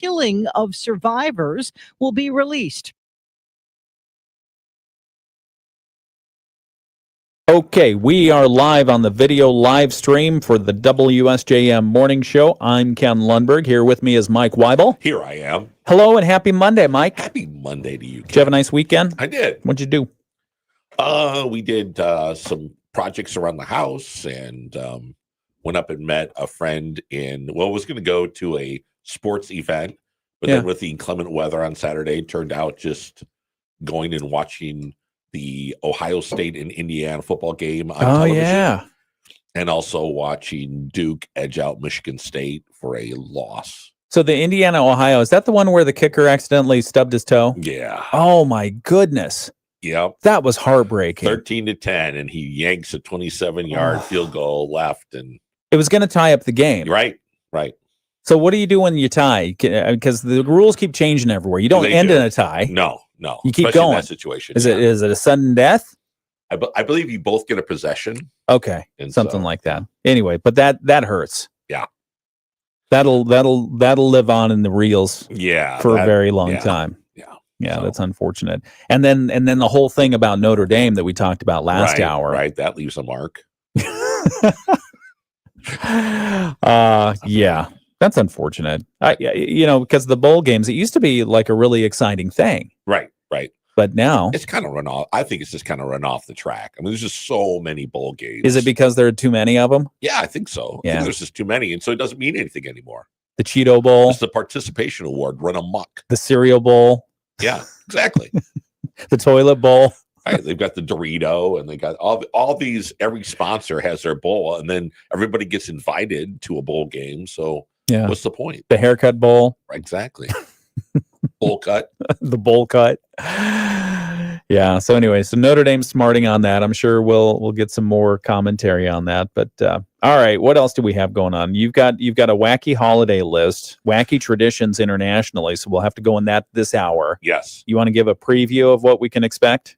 killing of survivors will be released. Okay, we are live on the video live stream for the WSJM Morning Show. I'm Ken Lundberg. Here with me is Mike Weibel. Here I am. Hello and happy Monday, Mike. Happy Monday to you, Ken. Did you have a nice weekend? I did. What'd you do? We did some projects around the house and went up and met a friend was going to go to a sports event, but then with the inclement weather on Saturday, turned out just going and watching the Ohio State and Indiana football game on television. Yeah. And also watching Duke edge out Michigan State for a loss. So the Indiana-Ohio, is that the one where the kicker accidentally stubbed his toe? Yeah. Oh, my goodness. Yep. That was heartbreaking. 13-10, and he yanks a 27-yard field goal left. And it was going to tie up the game. Right. So what do you do when you tie? Because the rules keep changing everywhere. You don't end in a tie. No. You keep especially going. In that situation. Is it a sudden death? I believe you both get a possession. Okay, something like that. Anyway, but that hurts. Yeah, that'll live on in the reels. For a very long time. Yeah, so. That's unfortunate. And then the whole thing about Notre Dame that we talked about last hour. Right, that leaves a mark. Yeah. That's unfortunate. Because the bowl games, it used to be like a really exciting thing. Right. But now it's kind of run off. I think it's just kind of run off the track. I mean, there's just so many bowl games. Is it because there are too many of them? Yeah, I think so. I think there's just too many, and so it doesn't mean anything anymore. The Cheeto Bowl, it's the participation award run amok. The cereal bowl. Yeah, exactly. The toilet bowl. Right, they've got the Dorito, and they got all these. Every sponsor has their bowl, and then everybody gets invited to a bowl game. So. Yeah. What's the point? The haircut bowl. Exactly. Bowl cut. The bowl cut. Yeah. So anyway, Notre Dame's smarting on that. I'm sure we'll get some more commentary on that. But all right, what else do we have going on? You've got a wacky holiday list, wacky traditions internationally. So we'll have to go in that this hour. Yes. You want to give a preview of what we can expect?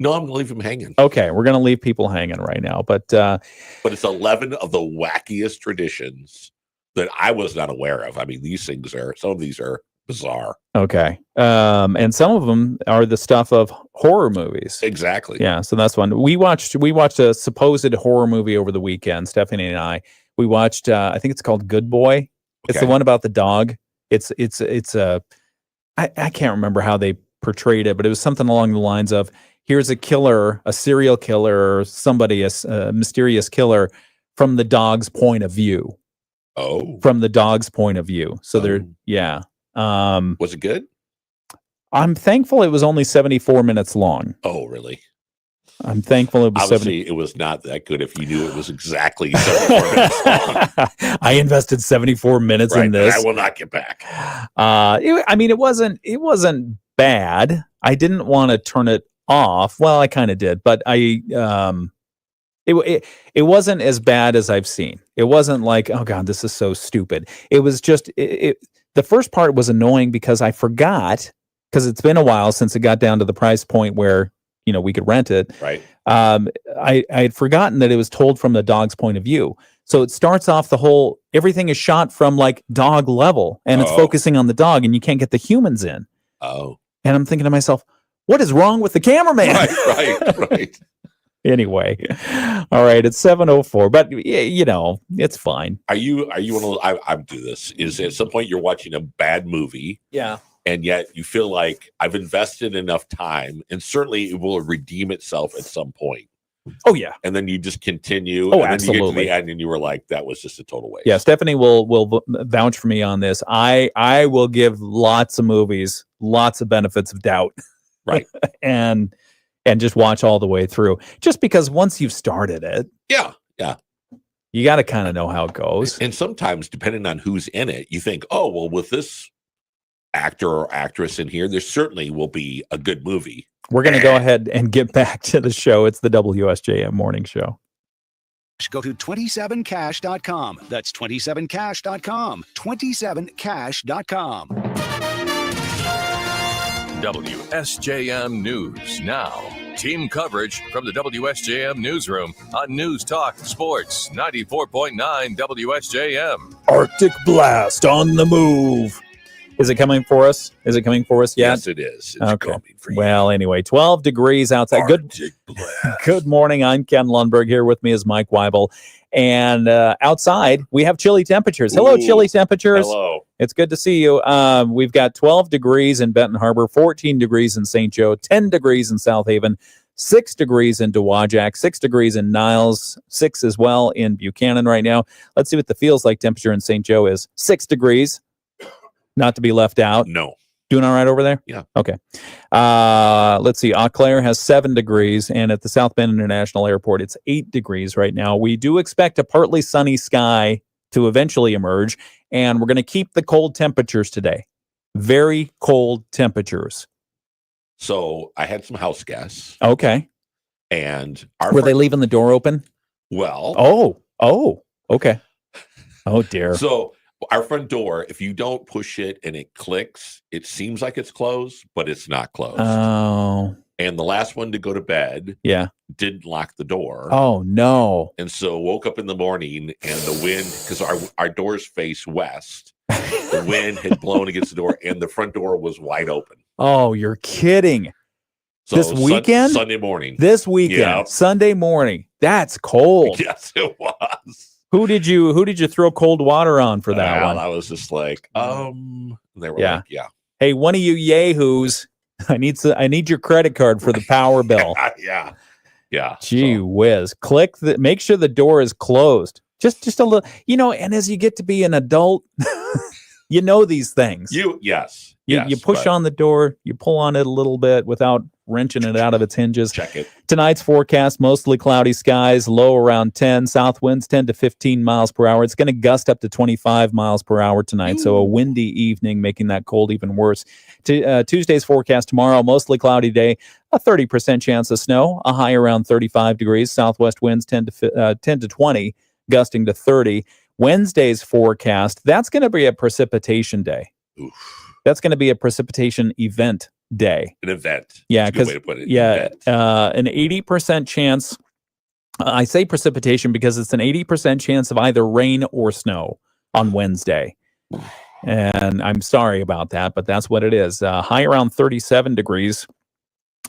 No, I'm going to leave them hanging. Okay, we're going to leave people hanging right now. But it's 11 of the wackiest traditions that I was not aware of. I mean, some of these are bizarre. Okay. And some of them are the stuff of horror movies. Exactly. Yeah, so that's one. We watched a supposed horror movie over the weekend, Stephanie and I. We watched I think it's called Good Boy. Okay. It's the one about the dog. It's I can't remember how they portrayed it, but it was something along the lines of, here's a killer, a serial killer, somebody, a mysterious killer from the dog's point of view. Oh. From the dog's point of view. So was it good? I'm thankful it was only 74 minutes long. Oh, really? I'm thankful it was obviously it was not that good if you knew it was exactly 74 minutes long. I invested 74 minutes in this. I will not get back. It wasn't bad. I didn't want to turn it off. Well, I kind of did, but it wasn't as bad as I've seen. It wasn't like, oh God, this is so stupid. It was just the first part was annoying because I forgot, because it's been a while since it got down to the price point where we could rent it. Right. I had forgotten that it was told from the dog's point of view. So it starts off everything is shot from like dog level, and it's focusing on the dog, and you can't get the humans in. Oh. And I'm thinking to myself, what is wrong with the cameraman? Right. Anyway, all right, it's 7:04, but it's fine. Are you one of those, I do this, is at some point you're watching a bad movie. Yeah. And yet you feel like I've invested enough time, and certainly it will redeem itself at some point. Oh, yeah. And then you just continue. Oh, and absolutely. Then you get to the end and you were like, that was just a total waste. Yeah, Stephanie will vouch for me on this. I will give lots of movies lots of benefits of doubt. Right. and just watch all the way through. Just because once you've started it. Yeah. You got to kind of know how it goes. And sometimes, depending on who's in it, you think, oh, well, with this actor or actress in here, there certainly will be a good movie. We're going to go ahead and get back to the show. It's the WSJM Morning Show. Go to 27cash.com. That's 27cash.com. 27cash.com. WSJM News Now. Team coverage from the WSJM Newsroom on News Talk Sports 94.9 WSJM. Arctic blast on the move. Is it coming for us? Is it coming for us yet? Yes, it is. It's Okay. coming for you. Well, anyway, 12 degrees outside. Arctic blast. Good morning. I'm Ken Lundberg. Here with me is Mike Weibel. And outside, we have chilly temperatures. Hello, Ooh, chilly temperatures. Hello. It's good to see you. We've got 12 degrees in Benton Harbor, 14 degrees in St. Joe, 10 degrees in South Haven, 6 degrees in Dowagiac, 6 degrees in Niles, 6 as well in Buchanan right now. Let's see what the feels like temperature in St. Joe is. 6 degrees, not to be left out. No. Doing all right over there? Yeah. Okay. Let's see. Eau Claire has 7 degrees, and at the South Bend International Airport, it's 8 degrees right now. We do expect a partly sunny sky to eventually emerge, and we're going to keep the cold temperatures today. Very cold temperatures. So I had some house guests, Okay. and our Were they friend- leaving the door open? well, Oh, okay. Oh, dear. so our front door, if you don't push it and it clicks, it seems like it's closed, but it's not closed. Oh, And the last one to go to bed yeah. didn't lock the door. Oh, no. And so woke up in the morning and the wind, because our doors face west, the wind had blown against the door and the front door was wide open. Oh, you're kidding. So This weekend? Sunday morning. This weekend, Yeah. Sunday morning. That's cold. Yes, it was. Who did you throw cold water on for that Well, one? I was just like, they were Yeah. like, yeah. Hey, one of you yahoos, I need your credit card for the power bill. Yeah. Yeah. Gee So, whiz. Make sure the door is closed. Just a little, and as you get to be an adult, you know these things. yes. You push on the door, you pull on it a little bit without wrenching it out of its hinges. Check it. Tonight's forecast, mostly cloudy skies, low around 10, south winds 10 to 15 miles per hour. It's going to gust up to 25 miles per hour tonight, so a windy evening, making that cold even worse. Tuesday's forecast tomorrow, mostly cloudy day, a 30% chance of snow, a high around 35 degrees, southwest winds 10 to 20, gusting to 30. Wednesday's forecast, that's going to be a precipitation day. Oof. That's going to be a precipitation event day. An event. Yeah, That's a good way because to put it. yeah, Event. an 80% chance. I say precipitation because it's an 80% chance of either rain or snow on Wednesday. And I'm sorry about that, but that's what it is. High around 37 degrees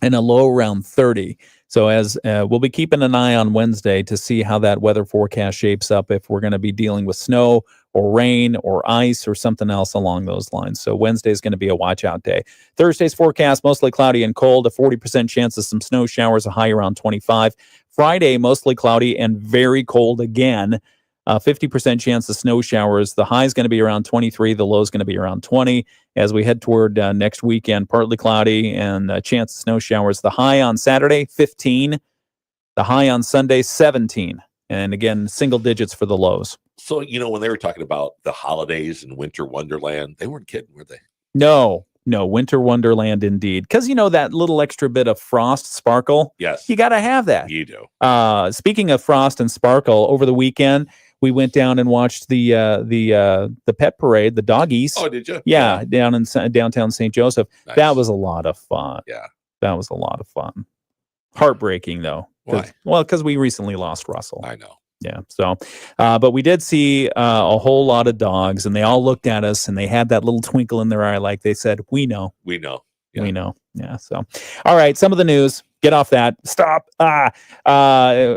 and a low around 30. So as we'll be keeping an eye on Wednesday to see how that weather forecast shapes up, if we're going to be dealing with snow or rain or ice or something else along those lines. So Wednesday is going to be a watch out day. Thursday's forecast, mostly cloudy and cold, a 40% chance of some snow showers, a high around 25. Friday, mostly cloudy and very cold again. 50% chance of snow showers. The high is going to be around 23. The low is going to be around 20. As we head toward next weekend, partly cloudy and a chance of snow showers. The high on Saturday, 15. The high on Sunday, 17. And again, single digits for the lows. So, when they were talking about the holidays and winter wonderland, they weren't kidding, were they? No, winter wonderland indeed. Because, that little extra bit of frost sparkle, Yes. you got to have that. You do. Speaking of frost and sparkle, over the weekend, we went down and watched the pet parade, the doggies. Oh, did you? Yeah, down in downtown St. Joseph. Nice. That was a lot of fun. Yeah. That was a lot of fun. Heartbreaking, though. Why? Well, because we recently lost Russell. I know. Yeah. So, but we did see a whole lot of dogs, and they all looked at us, and they had that little twinkle in their eye, like they said, "We know, We know. Yeah. we know." Yeah. So, all right. Some of the news. Get off that. Stop.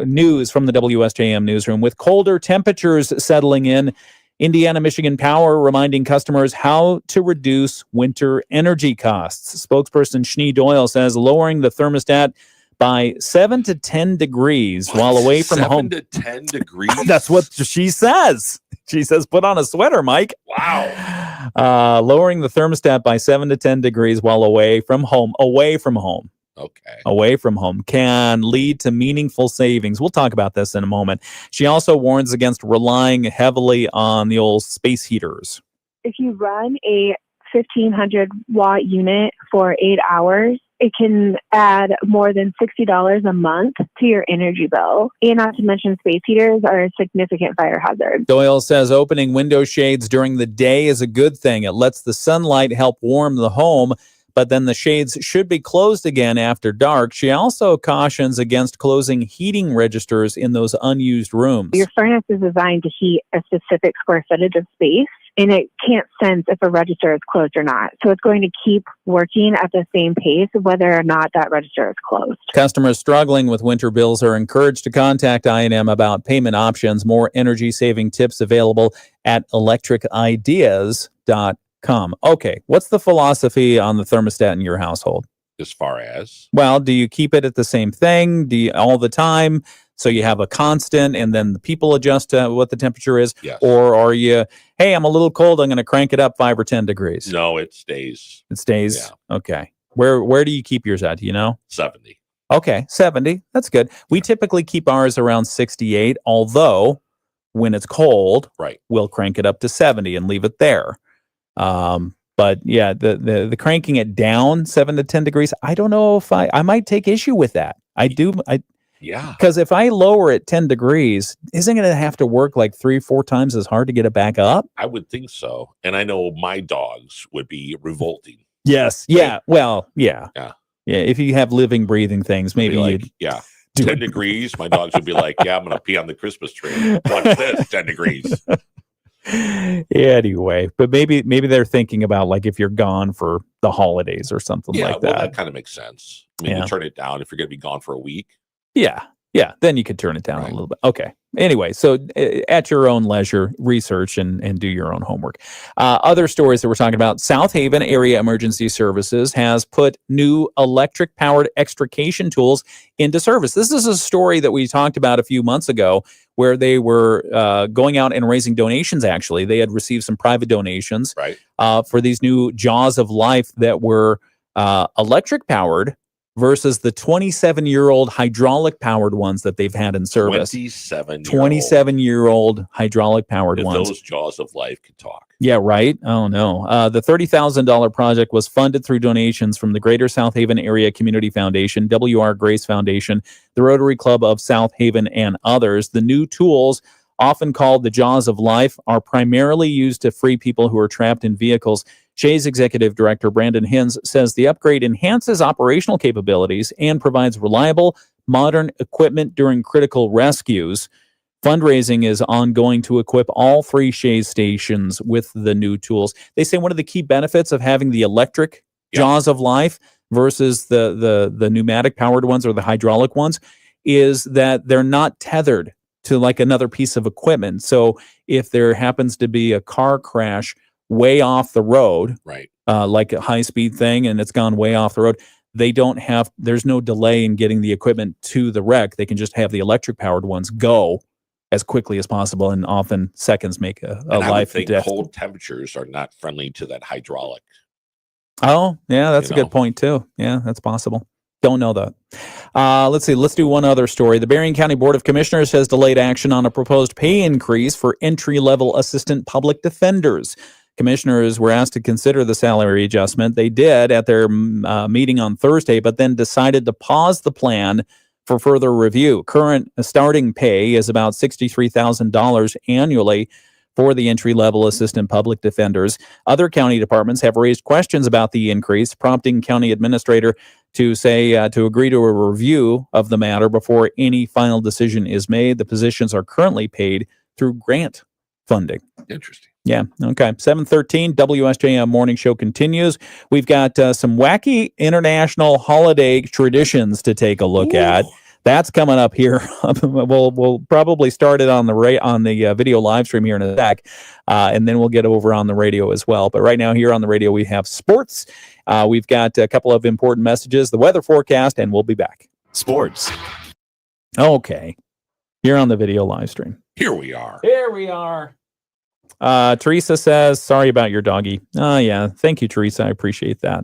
News from the WSJM newsroom. With colder temperatures settling in, Indiana Michigan Power reminding customers how to reduce winter energy costs. Spokesperson Schnee Doyle says lowering the thermostat by 7 to 10 degrees while away from 7 home. to 10 degrees? That's what she says. She says, put on a sweater, Mike. Wow. Lowering the thermostat by 7 to 10 degrees while away from home can lead to meaningful savings. We'll talk about this in a moment. She also warns against relying heavily on the old space heaters. If you run a 1,500 watt unit for 8 hours, it can add more than $60 a month to your energy bill. And not to mention space heaters are a significant fire hazard. Doyle says opening window shades during the day is a good thing. It lets the sunlight help warm the home, but then the shades should be closed again after dark. She also cautions against closing heating registers in those unused rooms. Your furnace is designed to heat a specific square footage of space, and it can't sense if a register is closed or not. So it's going to keep working at the same pace whether or not that register is closed. Customers struggling with winter bills are encouraged to contact I&M about payment options. More energy-saving tips available at electricideas.com. Okay, what's the philosophy on the thermostat in your household? As far as? Well, do you keep it at the same thing? Do you all the time? So you have a constant and then the people adjust to what the temperature is? Yes. Or are you, hey, I'm a little cold, I'm going to crank it up 5 or 10 degrees? No, it stays. It stays? Yeah. Okay. Where do you keep yours at? Do you know? 70. Okay, 70. That's good. We typically keep ours around 68, although when it's cold, right, we'll crank it up to 70 and leave it there. But yeah, the cranking it down 7 to 10 degrees, I don't know if I might take issue with that. Yeah. Because if I lower it 10 degrees, isn't it going to have to work like 3 or 4 times as hard to get it back up? I would think so. And I know my dogs would be revolting. Yes. Yeah. Well, yeah. Yeah. Yeah. If you have living, breathing things, maybe like, you'd 10 degrees. My dogs would be like, yeah, I'm going to pee on the Christmas tree. What's this? 10 degrees. Anyway, but maybe they're thinking about like if you're gone for the holidays or something like that. Well, that kind of makes sense. I mean, you turn it down if you're going to be gone for a week. Yeah. Then you could turn it down a little bit. Okay. Anyway, so at your own leisure, research and do your own homework. Other stories that we're talking about, South Haven Area Emergency Services has put new electric-powered extrication tools into service. This is a story that we talked about a few months ago where they were going out and raising donations, actually. They had received some private donations for these new Jaws of Life that were electric-powered versus the 27-year-old hydraulic-powered ones that they've had in service. 27-year-old hydraulic-powered ones. Those Jaws of Life could talk. Yeah, right? Oh, no. The $30,000 project was funded through donations from the Greater South Haven Area Community Foundation, W.R. Grace Foundation, the Rotary Club of South Haven, and others. The new tools, often called the Jaws of Life, are primarily used to free people who are trapped in vehicles. Shay's executive director, Brandon Hinz, says the upgrade enhances operational capabilities and provides reliable, modern equipment during critical rescues. Fundraising is ongoing to equip all 3 Shay's stations with the new tools. They say one of the key benefits of having the electric Jaws of Life versus the pneumatic powered ones or the hydraulic ones is that they're not tethered to like another piece of equipment. So if there happens to be a car crash way off the road, like a high-speed thing, and it's gone way off the road, there's no delay in getting the equipment to the wreck. They can just have the electric-powered ones go as quickly as possible, and often seconds make a life or death. Cold temperatures are not friendly to that hydraulic. Oh, yeah, that's a good point, too. Yeah, that's possible. Don't know that. Let's see. Let's do one other story. The Berrien County Board of Commissioners has delayed action on a proposed pay increase for entry-level assistant public defenders. Commissioners were asked to consider the salary adjustment. They did at their meeting on Thursday, but then decided to pause the plan for further review. Current starting pay is about $63,000 annually for the entry-level assistant public defenders. Other county departments have raised questions about the increase, prompting county administrator to say to agree to a review of the matter before any final decision is made. The positions are currently paid through grant funding. Interesting. Yeah. Okay. 7:13 WSJM Morning Show continues. We've got some wacky international holiday traditions to take a look at. That's coming up here. We'll probably start it on the video live stream here in a sec, and then we'll get over on the radio as well. But right now here on the radio we have sports. We've got a couple of important messages, the weather forecast, and we'll be back. Sports. Okay. Here on the video live stream. Here we are. Teresa says, sorry about your doggy. Oh, yeah. Thank you, Teresa. I appreciate that.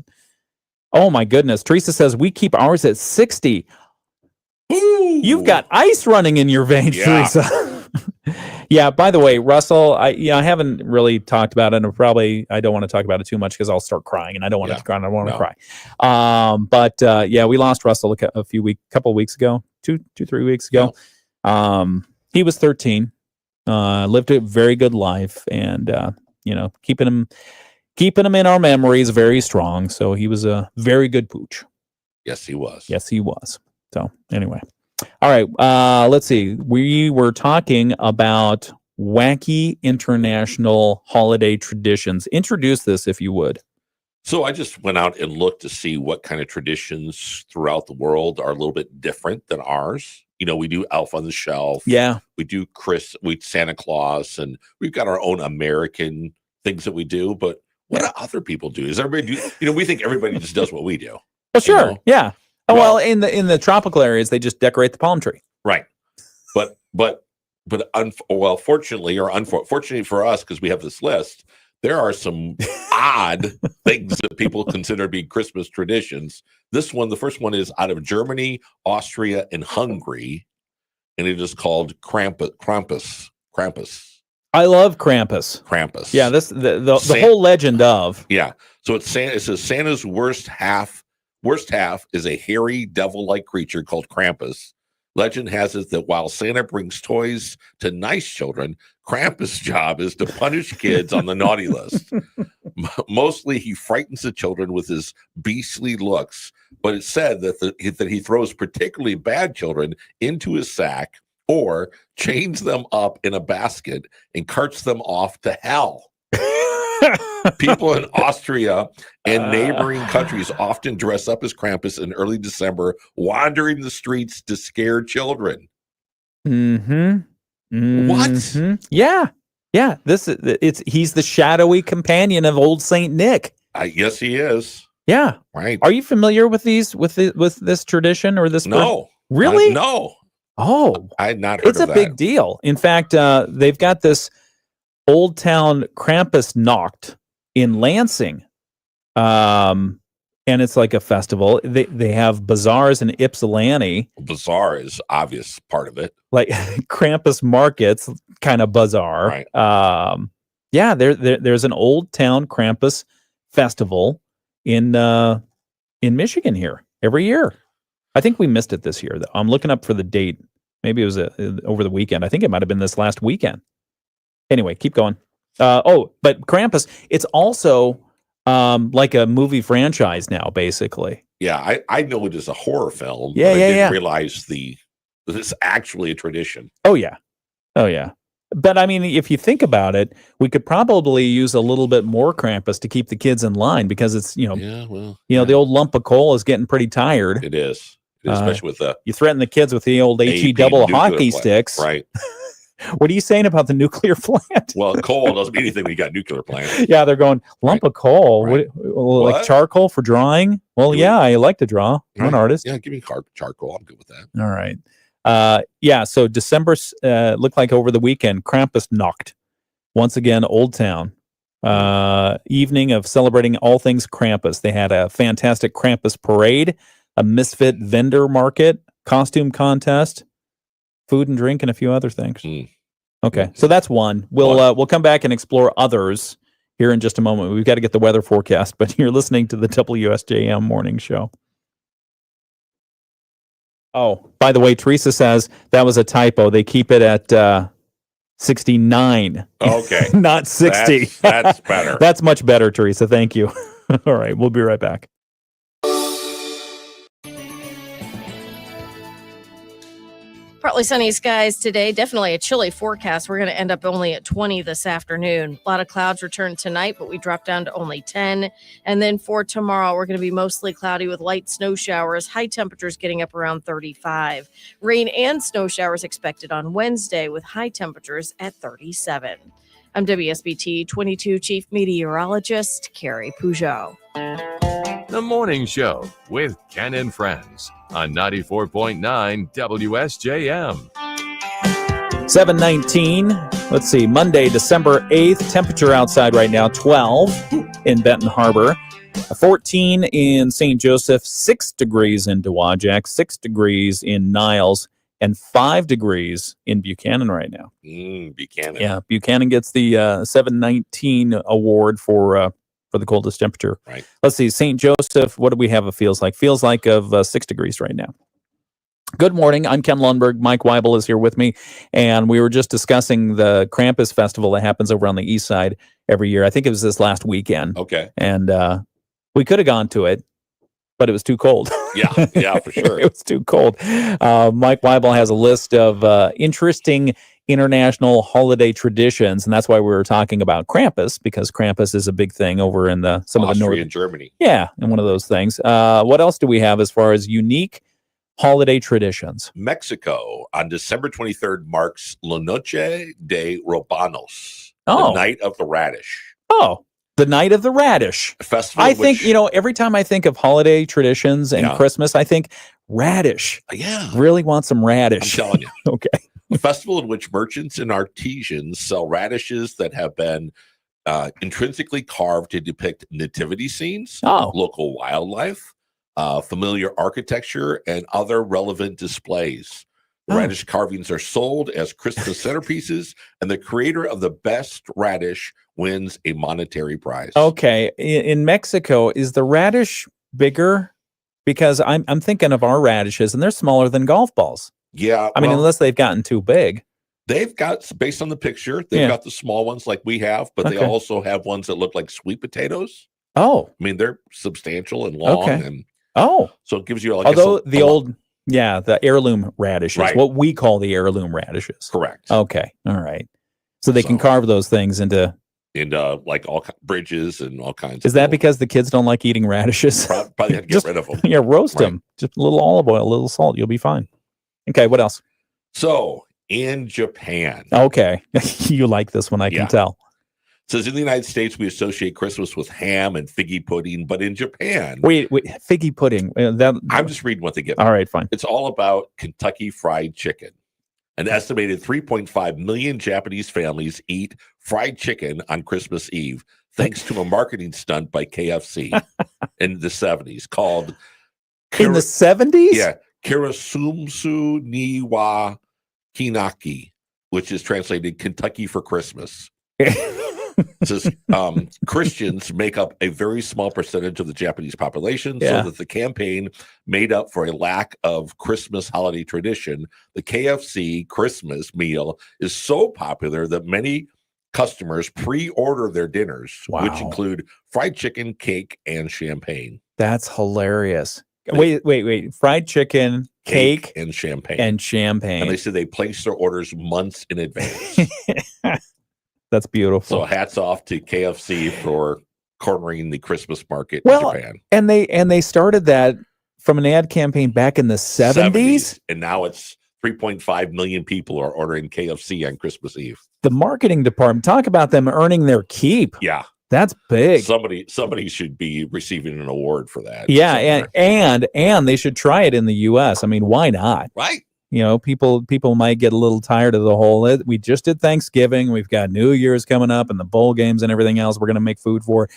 Oh, my goodness. Teresa says, we keep ours at 60. Ooh. You've got ice running in your veins, Teresa. Yeah, by the way, Russell, I haven't really talked about it, and I don't want to talk about it too much because I'll start crying, and I don't want to cry. I don't want to cry. But we lost Russell a couple of weeks ago, 2-3 weeks ago. He was 13. Lived a very good life, and keeping him keeping him in our memories very strong. So he was a very good pooch. Yes, he was. Yes, he was. So anyway. All right. Let's see. We were talking about wacky international holiday traditions. Introduce this, if you would. So I just went out and looked to see what kind of traditions throughout the world are a little bit different than ours. You know, we do Elf on the Shelf. Yeah. We do Santa Claus, and we've got our own American things that we do. But what do other people do? Does everybody do? You know, we think everybody just does what we do. Well, sure. You know? Yeah. Well, in the tropical areas, they just decorate the palm tree. Right. Fortunately or unfortunately for us, because we have this list, there are some odd things that people consider to be Christmas traditions. The first one is out of Germany, Austria, and Hungary, and it is called Krampus. I love Krampus. Krampus. Yeah, the whole legend of. Yeah. So it says Santa's worst half is a hairy devil-like creature called Krampus. Legend has it that while Santa brings toys to nice children, Krampus' job is to punish kids on the naughty list. Mostly, he frightens the children with his beastly looks, but it's said that he throws particularly bad children into his sack or chains them up in a basket and carts them off to hell. People in Austria and neighboring countries often dress up as Krampus in early December, wandering the streets to scare children. What? Yeah. He's the shadowy companion of old Saint Nick. Yes, he is. Yeah. Right. Are you familiar with this tradition or this? No. Really? No. Oh, I had not heard of that. It's a big deal. In fact, they've got this Old Town Krampus Nacht in Lansing. And it's like a festival. They have bazaars in Ypsilanti. Bazaar is obvious part of it. Like Krampus markets, kind of bazaar. Right. Yeah, there's an Old Town Krampus festival in Michigan here every year. I think we missed it this year, though. I'm looking up for the date. Maybe it was over the weekend. I think it might have been this last weekend. Anyway, keep going. But Krampus, it's also like a movie franchise now, basically. Yeah, I know it is a horror film. Yeah, but I yeah, didn't realize that it's actually a tradition. Oh, yeah. But I mean, if you think about it, we could probably use a little bit more Krampus to keep the kids in line because it's, the old lump of coal is getting pretty tired. It is. Especially with the you threaten the kids with the old HE double hockey sticks. Right. What are you saying about the nuclear plant? Well, coal doesn't mean anything when you got nuclear plant. Yeah, they're going lump of coal. Right. What? Like charcoal for drawing? Well, I like to draw. I'm an artist. Yeah, give me charcoal. I'm good with that. All right. So December looked like over the weekend, Krampus Nacht. Once again, Old Town. Evening of celebrating all things Krampus. They had a fantastic Krampus parade, a misfit vendor market, costume contest, food and drink, and a few other things. Okay, so that's one. We'll come back and explore others here in just a moment. We've got to get the weather forecast, but you're listening to the WSJM Morning Show. Oh, by the way, Teresa says that was a typo. They keep it at 69. Okay. Not 60. That's better. That's much better, Teresa. Thank you. All right, we'll be right back. Partly sunny skies today. Definitely a chilly forecast. We're going to end up only at 20 this afternoon. A lot of clouds return tonight, but we drop down to only 10. And then for tomorrow, we're going to be mostly cloudy with light snow showers. High temperatures getting up around 35. Rain and snow showers expected on Wednesday with high temperatures at 37. I'm WSBT 22 Chief Meteorologist Carrie Peugeot. The Morning Show with Ken and Friends on 94.9 WSJM. 7:19. Let's see. Monday, December 8th. Temperature outside right now, 12 in Benton Harbor. 14 in St. Joseph. 6 degrees in Dowagiac. 6 degrees in Niles. And 5 degrees in Buchanan right now. Buchanan. Yeah, Buchanan gets the 719 award for the coldest temperature. Right. Let's see, St. Joseph, what do we have it feels like? Feels like of 6 degrees right now. Good morning. I'm Ken Lundberg. Mike Weibel is here with me. And we were just discussing the Krampus Festival that happens over on the east side every year. I think it was this last weekend. Okay. And we could have gone to it, but it was too cold. Yeah, for sure. It was too cold. Mike Weibel has a list of interesting international holiday traditions, and that's why we were talking about Krampus, because Krampus is a big thing over in some of the north and Germany. Yeah, and one of those things. What else do we have as far as unique holiday traditions? Mexico on December 23rd marks La Noche de Robanos, Oh. the night of the radish. Oh, the night of the radish. A festival I think, every time I think of holiday traditions and Christmas, I think radish. Yeah. Really want some radish. I'm telling you. Okay. A festival in which merchants and artisans sell radishes that have been intrinsically carved to depict nativity scenes, local wildlife, familiar architecture, and other relevant displays. The radish carvings are sold as Christmas centerpieces, and the creator of the best radish wins a monetary prize. Okay. In Mexico, is the radish bigger? Because I'm thinking of our radishes, and they're smaller than golf balls. Yeah. I mean, unless they've gotten too big. They've got, based on the picture, they've got the small ones like we have, but they also have ones that look like sweet potatoes. Oh. I mean, they're substantial and long. And so it gives you like the heirloom radishes, Right. what we call the heirloom radishes. Correct. Okay. All right. So they can carve those things into like all bridges and all kinds. Is that because the kids don't like eating radishes? Probably have to get rid of them. Yeah, roast them. Just a little olive oil, a little salt. You'll be fine. Okay, what else? So in Japan. Okay. You like this one, I can tell. It says in the United States, we associate Christmas with ham and figgy pudding, but in Japan. Wait, figgy pudding. I'm just reading what they give me. All right, fine. It's all about Kentucky Fried Chicken. An estimated 3.5 million Japanese families eat fried chicken on Christmas Eve, thanks to a marketing stunt by KFC in the 70s called... In the 70s? Yeah. Kirasumsu ni wa Kinaki, which is translated Kentucky for Christmas. It says Christians make up a very small percentage of the Japanese population, so that the campaign made up for a lack of Christmas holiday tradition. The KFC Christmas meal is so popular that many customers pre-order their dinners, which include fried chicken, cake, and champagne. That's hilarious. Wait. Fried chicken, cake, and champagne. And they said they place their orders months in advance. That's beautiful. So hats off to KFC for cornering the Christmas market in Japan. And they started that from an ad campaign back in the 70s. And now it's 3.5 million people are ordering KFC on Christmas Eve. The marketing department, talk about them earning their keep. Yeah. That's big. Somebody should be receiving an award for that. Yeah, and they should try it in the US. I mean, why not? Right. People might get a little tired of the whole, we just did Thanksgiving, we've got New Year's coming up and the bowl games and everything else we're going to make food for.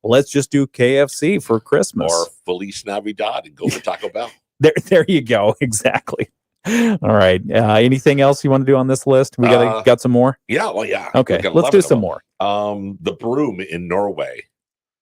Let's just do KFC for Christmas. Or Feliz Navidad and go for Taco Bell. There you go. Exactly. All right. Anything else you want to do on this list? We got some more? Yeah. Well, yeah. Okay. Let's do some more. The broom in Norway.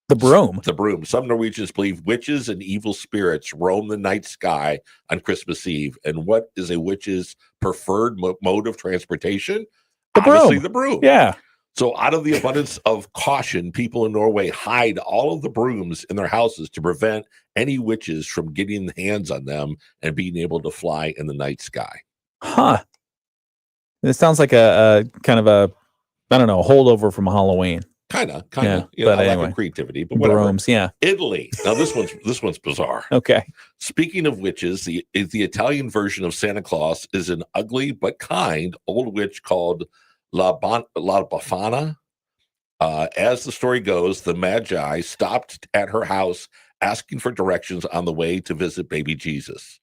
The broom. The broom. Some Norwegians believe witches and evil spirits roam the night sky on Christmas Eve. And what is a witch's preferred mode of transportation? Obviously, the broom. Yeah. So out of the abundance of caution, people in Norway hide all of the brooms in their houses to prevent any witches from getting hands on them and being able to fly in the night sky. Huh. It sounds like a kind of a, I don't know, holdover from Halloween. Kind of. But lack anyway, of creativity, but whatever. Brooms, yeah. Italy. Now this one's bizarre. Okay. Speaking of witches, the Italian version of Santa Claus is an ugly but kind old witch called La Befana. As the story goes, the Magi stopped at her house asking for directions on the way to visit baby Jesus.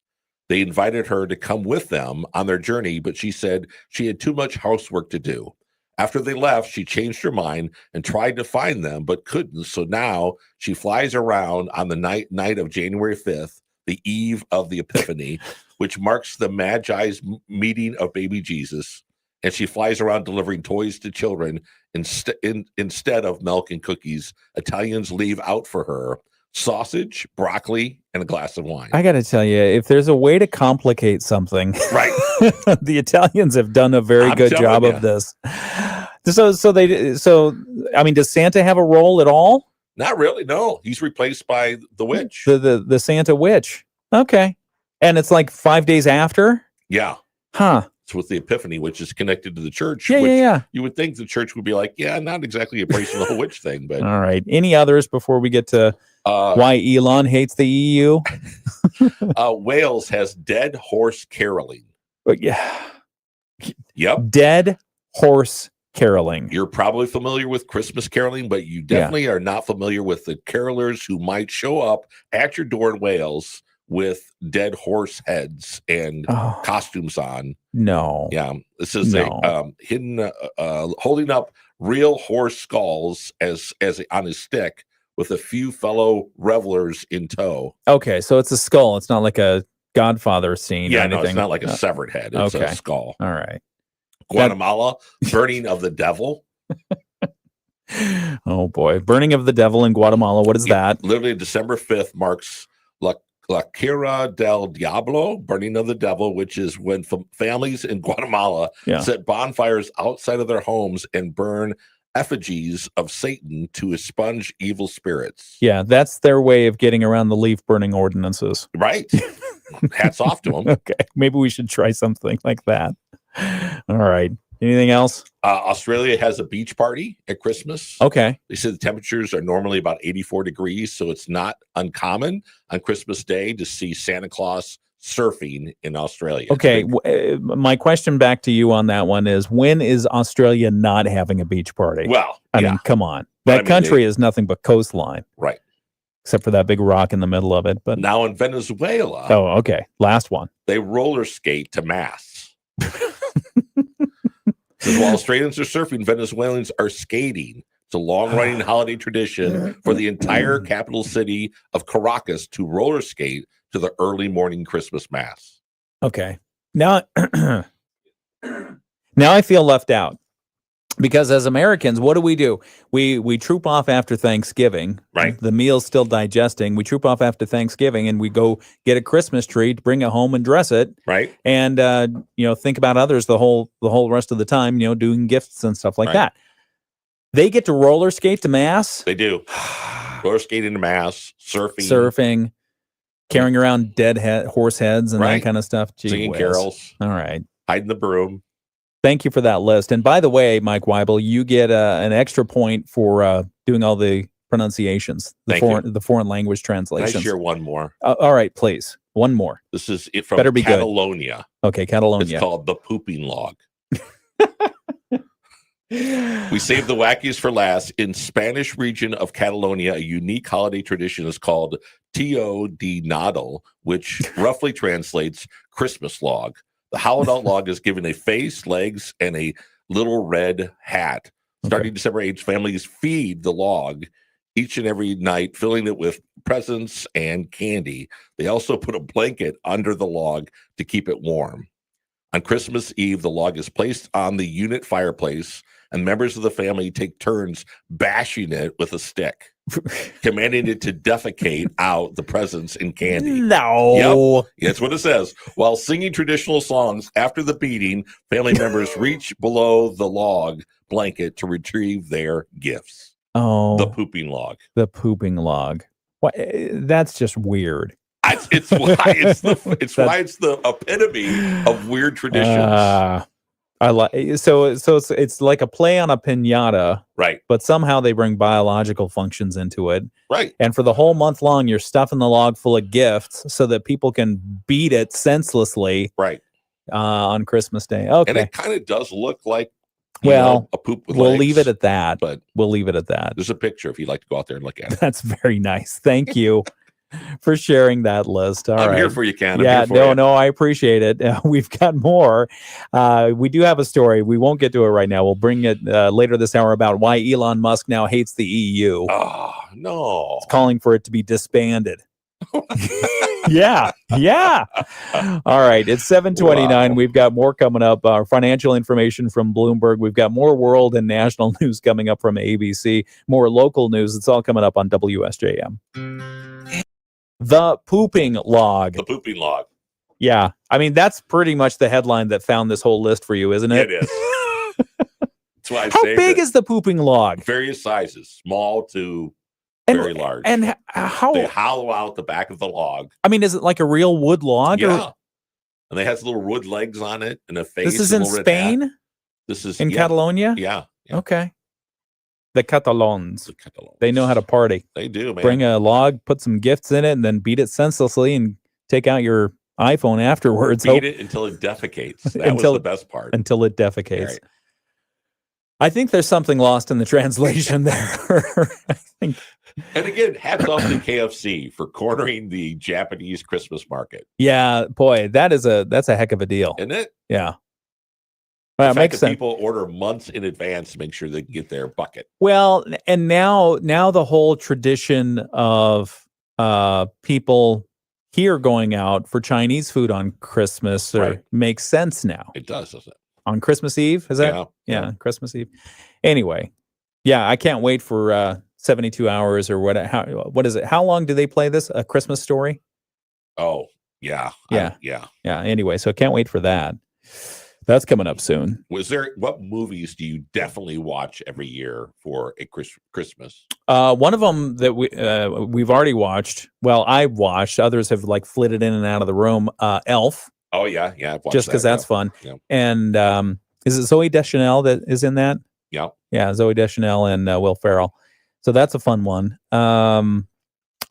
They invited her to come with them on their journey, but she said she had too much housework to do. After they left, she changed her mind and tried to find them, but couldn't. So now she flies around on the night of January 5th, the eve of the Epiphany, which marks the Magi's meeting of baby Jesus. And she flies around delivering toys to children instead of milk and cookies Italians leave out for her, sausage, broccoli, and a glass of wine. I got to tell you, if there's a way to complicate something, Right. the Italians have done a very good job of this. So I mean, does Santa have a role at all? Not really. No, he's replaced by the witch. The Santa witch. Okay. And it's like 5 days after? Yeah. Huh. It's with the Epiphany, which is connected to the church. Yeah, which yeah. You would think the church would be like, yeah, not exactly embracing the whole witch thing, but All right. Any others before we get to why Elon hates the EU? Wales has dead horse caroling. Yeah. Yep. Dead horse caroling. You're probably familiar with Christmas caroling, but you definitely are not familiar with the carolers who might show up at your door in Wales with dead horse heads and costumes on. No. Yeah. This is a hidden holding up real horse skulls as on his stick with a few fellow revelers in tow. Okay, so it's a skull. It's not like a Godfather scene. Yeah, or anything. no, it's not like a severed head. It's a skull. All right. Guatemala, burning of the devil. Oh boy, burning of the devil in Guatemala. What is that? Literally, December 5th marks La Quira del Diablo, burning of the devil, which is when families in Guatemala set bonfires outside of their homes and burn effigies of Satan to expunge evil spirits. Yeah, that's their way of getting around the leaf burning ordinances. Right. Hats off to them. Okay, maybe we should try something like that. All right. Anything else? Australia has a beach party at Christmas. Okay. They said the temperatures are normally about 84 degrees, so it's not uncommon on Christmas Day to see Santa Claus surfing in Australia. Okay. My question back to you on that one is, when is Australia not having a beach party? Well, I mean, come on. That country is nothing but coastline. Right. Except for that big rock in the middle of it. But now in Venezuela. Oh, okay. Last one. They roller skate to mass. So while Australians are surfing, Venezuelans are skating. It's a long-running holiday tradition for the entire capital city of Caracas to roller skate to the early morning Christmas mass. Okay. Now, now I feel left out. Because as Americans, what do? We troop off after Thanksgiving. Right. The meal's still digesting. We troop off after Thanksgiving and we go get a Christmas tree, bring it home and dress it. Right. And think about others the whole rest of the time, doing gifts and stuff like that. They get to roller skate to mass. They do. Roller skating to mass, surfing, carrying around dead horse heads and that kind of stuff. Singing carols. All right. Hiding the broom. Thank you for that list. And by the way, Mike Weibel, you get an extra point for doing all the pronunciations, the foreign language translations. Can I share one more? All right, please. One more. This is it from Catalonia. Good. Okay, Catalonia. It's called the pooping log. We saved the wackiest for last. In Spanish region of Catalonia, a unique holiday tradition is called Tio de Nadal, which roughly translates Christmas log. The hollowed out log is given a face, legs, and a little red hat. Starting December 8th, families feed the log each and every night, filling it with presents and candy. They also put a blanket under the log to keep it warm. On Christmas Eve, the log is placed on the unit fireplace, and members of the family take turns bashing it with a stick, commanding it to defecate out the presents and candy. No. Yep. That's what it says. While singing traditional songs after the beating, family members reach below the log blanket to retrieve their gifts. Oh. The pooping log. The pooping log. What? That's just weird. It's why it's the epitome of weird traditions. I like so it's like a play on a piñata, right? But somehow they bring biological functions into it, right? And for the whole month long, you're stuffing the log full of gifts so that people can beat it senselessly, right? On Christmas Day. Okay, and it kind of does look like a poop with we'll legs, leave it at that. But we'll leave it at that. There's a picture if you'd like to go out there and look at it. That's very nice. Thank you for sharing that list. All right. I'm here for you, Ken. No, I appreciate it. We've got more. We do have a story. We won't get to it right now. We'll bring it later this hour about why Elon Musk now hates the EU. Oh, no. It's calling for it to be disbanded. Yeah. All right. It's 7:29. Wow. We've got more coming up. Our financial information from Bloomberg. We've got more world and national news coming up from ABC. More local news. It's all coming up on WSJM. The pooping log. The pooping log. Yeah. I mean, that's pretty much the headline that found this whole list for you, isn't it? It is. That's why I How saved big it. is the pooping log? Various sizes, small to very large. And how? They hollow out the back of the log. I mean, is it like a real wood log? Yeah. And it has little wood legs on it and a face. This is in Spain? This is in Catalonia? Yeah. Okay. The Catalans. The Catalans. They know how to party. They do, man. Bring a log, put some gifts in it, and then beat it senselessly and take out your iPhone afterwards. Beat it until it defecates. That was the best part. Until it defecates. Right. I think there's something lost in the translation there. I think. And again, hats off to KFC for cornering the Japanese Christmas market. Yeah, boy, that's a heck of a deal. Isn't it? Yeah. The Well, it fact makes that sense. people order months in advance to make sure they can get their bucket. Well, and now the whole tradition of people here going out for Chinese food on Christmas makes sense now. It does, doesn't it? On Christmas Eve, is that? Yeah, Christmas Eve. Anyway, yeah, I can't wait for 72 hours or what is it? How long do they play this? A Christmas Story? Oh, yeah. Yeah. Yeah. Anyway, so I can't wait for that. That's coming up soon. What movies do you definitely watch every year for a Christmas? One of them that we've already watched. Well, I watched. Others have like flitted in and out of the room. Elf. Oh yeah, I've watched Just because that's fun. Yeah. And is it Zooey Deschanel that is in that? Yeah. Yeah, Zooey Deschanel and Will Ferrell. So that's a fun one.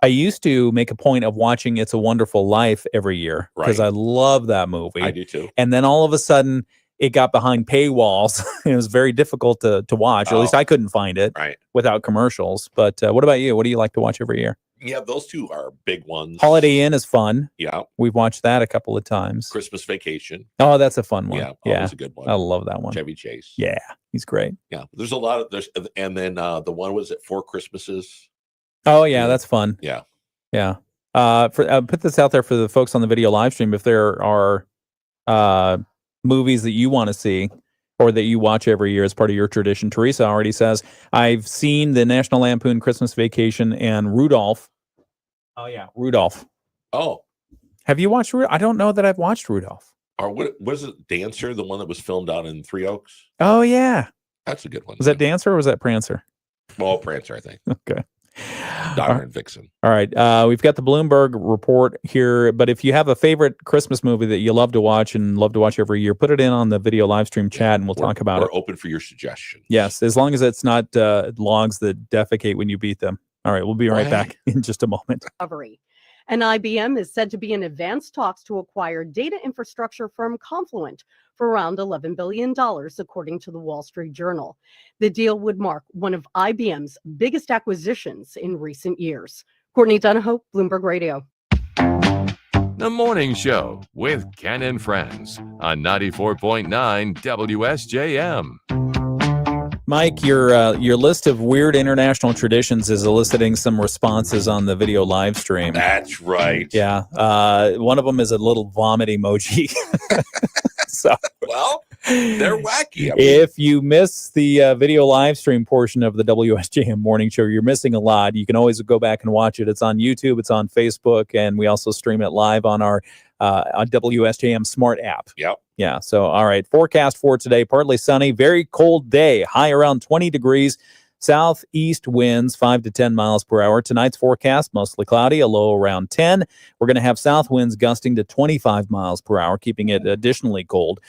I used to make a point of watching It's a Wonderful Life every year because I love that movie. I do too. And then all of a sudden it got behind paywalls. It was very difficult to watch. Or at least I couldn't find it without commercials. But what about you? What do you like to watch every year? Yeah, those two are big ones. Holiday Inn is fun. Yeah. We've watched that a couple of times. Christmas Vacation. Oh, that's a fun one. Yeah, that's a good one. I love that one. Chevy Chase. Yeah, he's great. Yeah, there's a lot of and then the one was it Four Christmases. Oh yeah, that's fun. Yeah. Yeah. Put this out there for the folks on the video live stream. If there are movies that you want to see or that you watch every year as part of your tradition, Teresa already says, I've seen the National Lampoon Christmas Vacation and Rudolph. Oh, yeah. Rudolph. Oh. Have you watched Rudolph? I don't know that I've watched Rudolph. Or what was it? Dancer, the one that was filmed out in Three Oaks? Oh, yeah. That's a good one. Was that Dancer or was that Prancer? Well, Prancer, I think. Okay. Donner and Vixen. All right. We've got the Bloomberg report here, but if you have a favorite Christmas movie that you love to watch and love to watch every year, put it in on the video live stream chat and we'll talk about it. We're open for your suggestions. Yes, as long as it's not logs that defecate when you beat them. All right, we'll be right back in just a moment. And IBM is said to be in advanced talks to acquire data infrastructure firm Confluent for around $11 billion, according to the Wall Street Journal. The deal would mark one of IBM's biggest acquisitions in recent years. Courtney Donahoe, Bloomberg Radio. The Morning Show with Ken and Friends on 94.9 WSJM. Mike, your list of weird international traditions is eliciting some responses on the video live stream. That's right. Yeah. One of them is a little vomit emoji. So, well, they're wacky. I mean, if you miss the video live stream portion of the WSJM Morning Show, you're missing a lot. You can always go back and watch it. It's on YouTube. It's on Facebook. And we also stream it live on our WSJM Smart app. Yep. Yeah. So, all right. Forecast for today, partly sunny, very cold day, high around 20 degrees. Southeast winds 5 to 10 miles per hour. Tonight's forecast, mostly cloudy, a low around 10. We're going to have south winds gusting to 25 miles per hour, keeping it additionally cold.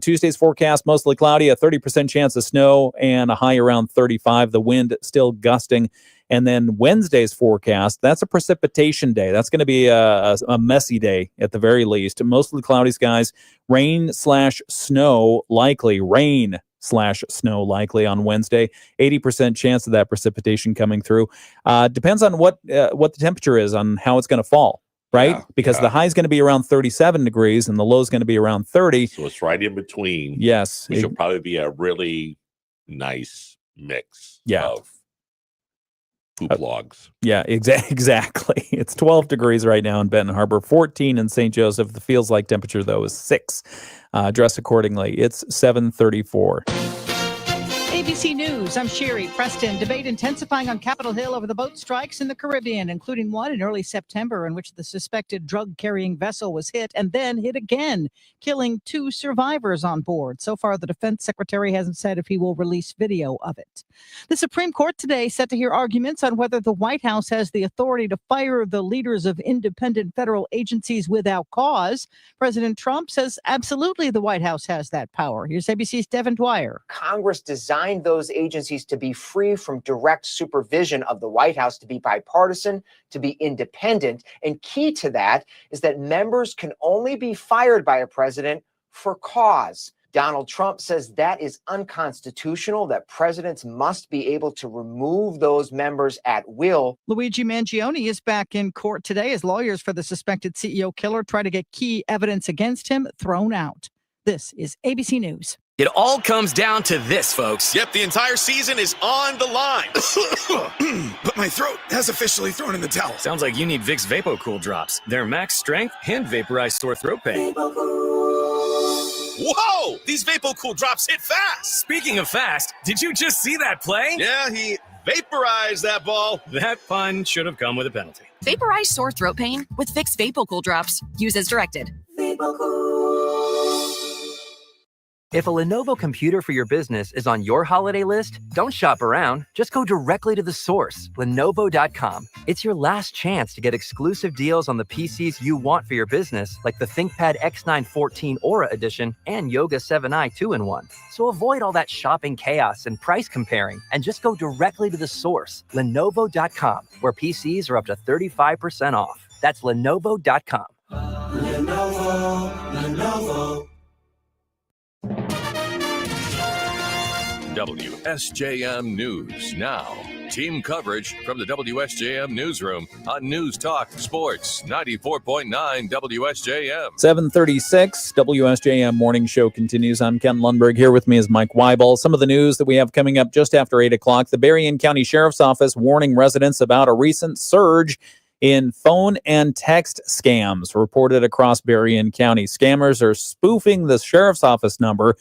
Tuesday's forecast, mostly cloudy, a 30% chance of snow, and a high around 35. The wind still gusting. And then Wednesday's forecast, that's a precipitation day. That's going to be a messy day at the very least. Mostly cloudy skies, rain/snow likely. Rain/snow likely on Wednesday. 80% chance of that precipitation coming through. Depends on what the temperature is on how it's going to fall, right? Yeah, because the high is going to be around 37 degrees and the low is going to be around 30. So it's right in between. Yes. Which will probably be a really nice mix of poop logs. Yeah, exactly. It's 12 degrees right now in Benton Harbor, 14 in St. Joseph. The feels like temperature, though, is 6. Dress accordingly. It's 7:34. A ABC News, I'm Sherry Preston. Debate intensifying on Capitol Hill over the boat strikes in the Caribbean, including one in early September in which the suspected drug-carrying vessel was hit and then hit again, killing 2 survivors on board. So far, the defense secretary hasn't said if he will release video of it. The Supreme Court today set to hear arguments on whether the White House has the authority to fire the leaders of independent federal agencies without cause. President Trump says absolutely the White House has that power. Here's ABC's Devin Dwyer. Congress designed those agencies to be free from direct supervision of the White House, to be bipartisan, to be independent. And key to that is that members can only be fired by a president for cause. Donald Trump says that is unconstitutional, that presidents must be able to remove those members at will. Luigi Mangione is back in court today as lawyers for the suspected CEO killer try to get key evidence against him thrown out. This is ABC News. It all comes down to this, folks. Yep, the entire season is on the line. But my throat has officially thrown in the towel. Sounds like you need Vicks VapoCool drops. They're max strength and vaporize sore throat pain. Whoa! These VapoCool drops hit fast. Speaking of fast, did you just see that play? Yeah, he vaporized that ball. That pun should have come with a penalty. Vaporize sore throat pain with Vicks VapoCool drops. Use as directed. If a Lenovo computer for your business is on your holiday list, don't shop around. Just go directly to the source, Lenovo.com. It's your last chance to get exclusive deals on the PCs you want for your business, like the ThinkPad X9 14 Aura Edition and Yoga 7i 2-in-1. So avoid all that shopping chaos and price comparing, and just go directly to the source, Lenovo.com, where PCs are up to 35% off. That's Lenovo.com. Lenovo. WSJM News Now. Team coverage from the WSJM Newsroom on News Talk Sports 94.9 WSJM. 7:36 WSJM Morning Show continues. I'm Ken Lundberg. Here with me is Mike Weibel. Some of the news that we have coming up just after 8 o'clock. The Berrien County Sheriff's Office warning residents about a recent surge in phone and text scams reported across Berrien County. Scammers are spoofing the Sheriff's Office number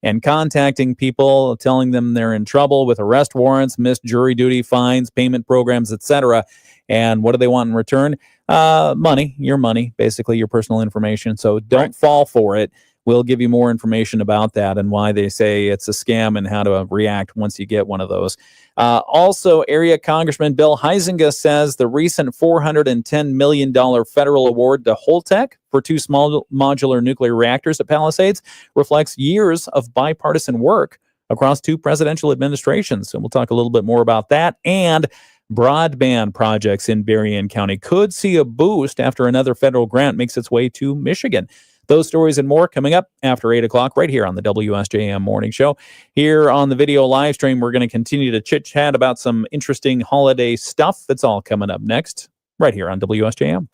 and contacting people, telling them they're in trouble with arrest warrants, missed jury duty, fines, payment programs, etc. And what do they want in return? Money, basically your personal information. So don't fall for it. We'll give you more information about that and why they say it's a scam and how to react once you get one of those. Also, Area Congressman Bill Huizenga says the recent $410 million federal award to Holtec for 2 small modular nuclear reactors at Palisades reflects years of bipartisan work across 2 presidential administrations. And we'll talk a little bit more about that. And broadband projects in Berrien County could see a boost after another federal grant makes its way to Michigan. Those stories and more coming up after 8 o'clock right here on the WSJM Morning Show. Here on the video live stream, we're going to continue to chit-chat about some interesting holiday stuff. That's all coming up next right here on WSJM.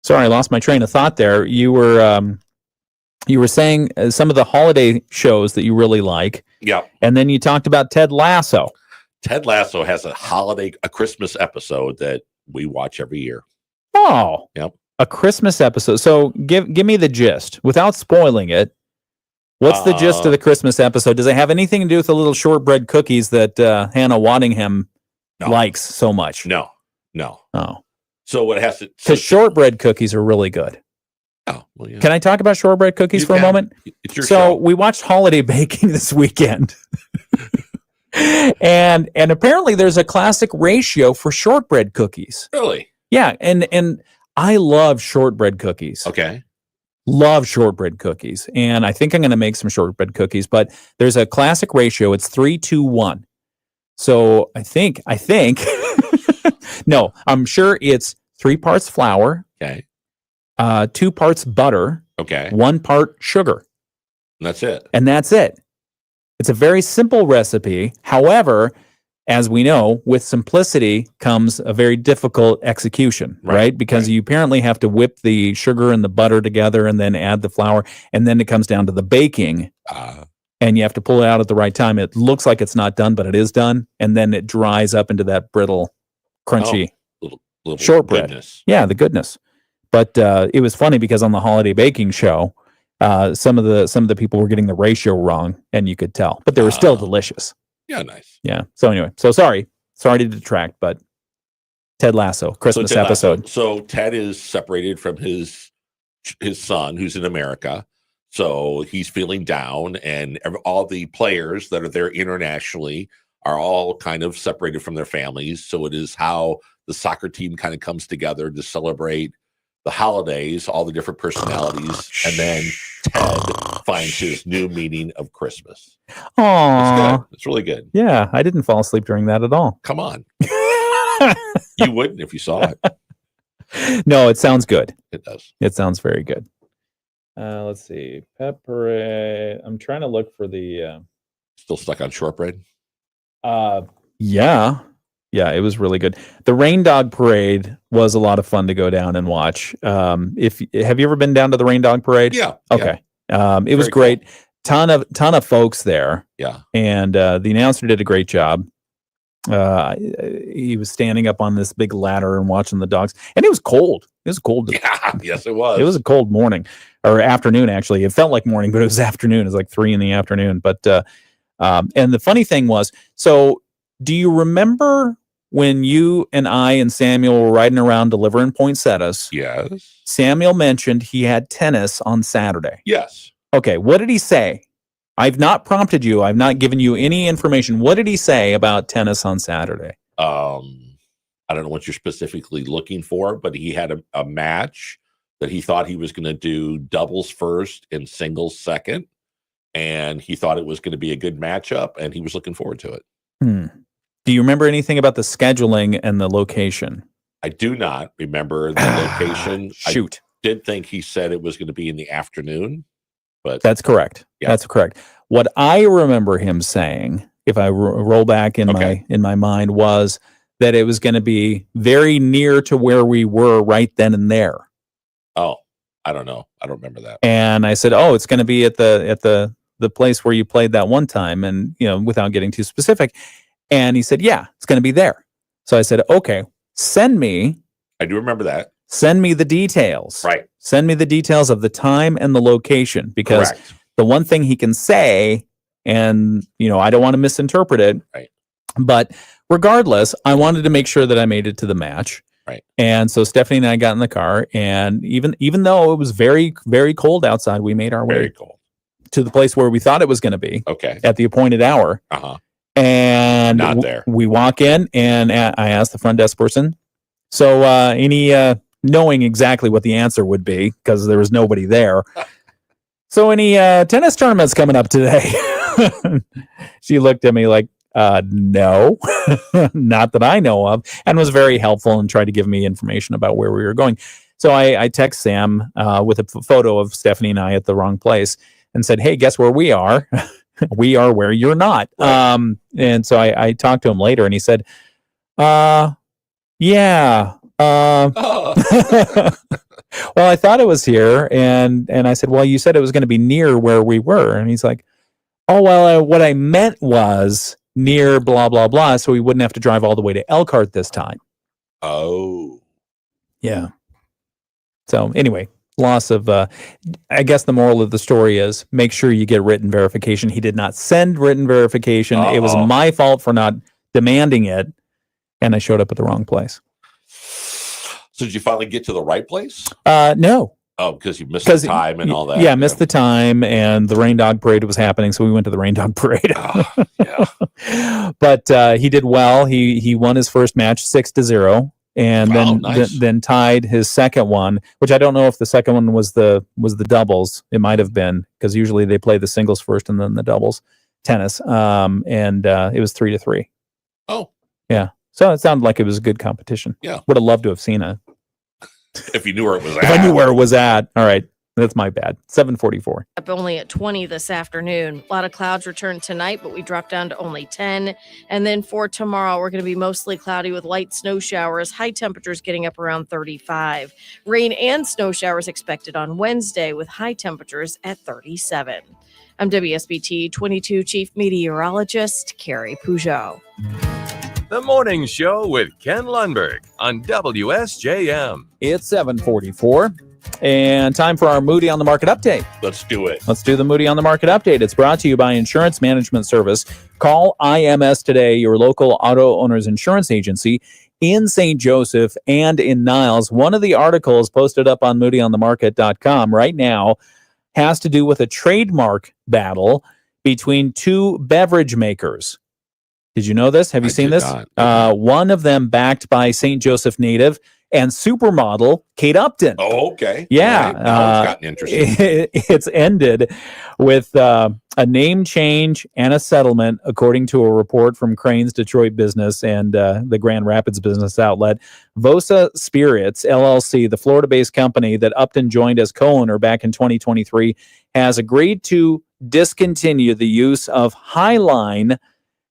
Sorry, I lost my train of thought there. You were saying some of the holiday shows that you really like. Yeah. And then you talked about Ted Lasso. Ted Lasso has a Christmas episode that we watch every year. Oh. Yep. A Christmas episode. So give me the gist without spoiling it. What's the gist of the Christmas episode? Does it have anything to do with the little shortbread cookies that Hannah Waddingham likes so much? No. Oh. So what it has to... Because shortbread cookies are really good. Oh, well, yeah. Can I talk about shortbread cookies for a moment? It's your show. We watched holiday baking this weekend. and apparently there's a classic ratio for shortbread cookies. Really? Yeah, and I love shortbread cookies. Okay. Love shortbread cookies. And I think I'm going to make some shortbread cookies, but there's a classic ratio. It's 3-2-1. So I think, no, I'm sure it's 3 parts flour. Okay. 2 parts butter. Okay. 1 part sugar. That's it. And that's it. It's a very simple recipe. However, as we know, with simplicity comes a very difficult execution, right? Because you apparently have to whip the sugar and the butter together and then add the flour. And then it comes down to the baking. And you have to pull it out at the right time. It looks like it's not done, but it is done. And then it dries up into that brittle, crunchy little shortbread. Goodness. Yeah, the goodness. But it was funny because on the holiday baking show, some of the people were getting the ratio wrong, and you could tell, but they were still delicious. Yeah, nice. Yeah. So anyway, sorry to detract, but Ted Lasso Christmas episode. So Ted is separated from his son, who's in America. So he's feeling down, and all the players that are there internationally are all kind of separated from their families. So it is how the soccer team kind of comes together to celebrate the holidays, all the different personalities, and then Ted finds his new meaning of Christmas. Aww. It's good. It's really good. Yeah, I didn't fall asleep during that at all. Come on. You wouldn't if you saw it. No, it sounds good. It does. It sounds very good. Let's see. Pep Parade. I'm trying to look for the... Still stuck on shortbread? Yeah. Yeah, it was really good. The Rain Dog Parade was a lot of fun to go down and watch. Have you ever been down to the Rain Dog Parade? Yeah. Okay. It was great. Cool. Ton of folks there. Yeah. And the announcer did a great job. He was standing up on this big ladder and watching the dogs, and it was cold. It was cold. Yeah, yes, it was. It was a cold morning or afternoon. Actually, it felt like morning, but it was afternoon. It was like 3 p.m. But and the funny thing was, so do you remember when you and I and Samuel were riding around delivering poinsettias? Yes. Samuel mentioned he had tennis on Saturday. Yes. Okay. What did he say? I've not prompted you. I've not given you any information. What did he say about tennis on Saturday? I don't know what you're specifically looking for, but he had a match that he thought he was going to do doubles first and singles second. And he thought it was going to be a good matchup, and he was looking forward to it. Do you remember anything about the scheduling and the location? I do not remember the location. Shoot. I did think he said it was going to be in the afternoon. But that's correct. Yeah. That's correct. What I remember him saying, if I roll back in my mind, was that it was going to be very near to where we were right then and there. Oh, I don't know. I don't remember that. And I said, "Oh, it's going to be at the place where you played that one time," and without getting too specific. And he said, "Yeah, it's going to be there." So I said, "Okay, send me." I do remember that. Send me the details. Right. Send me the details of the time and the location, because the one thing he can say, and I don't want to misinterpret it. Right. But regardless, I wanted to make sure that I made it to the match. Right. And so Stephanie and I got in the car, and even though it was very, very cold outside, we made our way to the place where we thought it was going to be. Okay. At the appointed hour. Uh-huh. And not there. We walk in, and I asked the front desk person, so knowing exactly what the answer would be, because there was nobody there. So any tennis tournaments coming up today? She looked at me like, no, not that I know of, and was very helpful and tried to give me information about where we were going. So I text Sam with a photo of Stephanie and I at the wrong place and said, "Hey, guess where we are?" We are where you're not. Right. And so I talked to him later, and he said, yeah. Well, I thought it was here, and I said, well, you said it was going to be near where we were, and he's like, oh, well, what I meant was near blah blah blah, so we wouldn't have to drive all the way to Elkhart this time. Oh, yeah. So anyway, loss of. I guess the moral of the story is make sure you get written verification. He did not send written verification. It was my fault for not demanding it, and I showed up at the wrong place. So did you finally get to the right place? No. Oh, because you missed the time and all that. Yeah, missed the time, and the Rain Dog Parade was happening, so we went to the Rain Dog Parade. Yeah. But he did well. He won his first match 6-0, and then tied his second one, which I don't know if the second one was the doubles. It might have been, because usually they play the singles first and then the doubles tennis. And it was 3-3. Oh. Yeah. So it sounded like it was a good competition. Yeah. Would have loved to have seen it. If you knew where it was at. If I knew where it was at. All right. That's my bad. 7:44. Up only at 20 this afternoon. A lot of clouds return tonight, but we drop down to only 10. And then for tomorrow, we're going to be mostly cloudy with light snow showers. High temperatures getting up around 35. Rain and snow showers expected on Wednesday with high temperatures at 37. I'm WSBT 22 Chief Meteorologist Carrie Peugeot. The Morning Show with Ken Lundberg on WSJM. It's 7:44. And time for our Moody on the Market update. Let's do it. Let's do the Moody on the Market update. It's brought to you by Insurance Management Service. Call IMS today, your local auto owner's insurance agency in St. Joseph and in Niles. One of the articles posted up on moodyonthemarket.com right now has to do with a trademark battle between two beverage makers. Did you know this? Have you seen this? One of them backed by St. Joseph native and supermodel Kate Upton. Oh, okay. Yeah. Right. Now it's gotten interesting. It's ended with a name change and a settlement, according to a report from Crane's Detroit business and the Grand Rapids business outlet. Vosa Spirits, LLC, the Florida-based company that Upton joined as co-owner back in 2023, has agreed to discontinue the use of Highline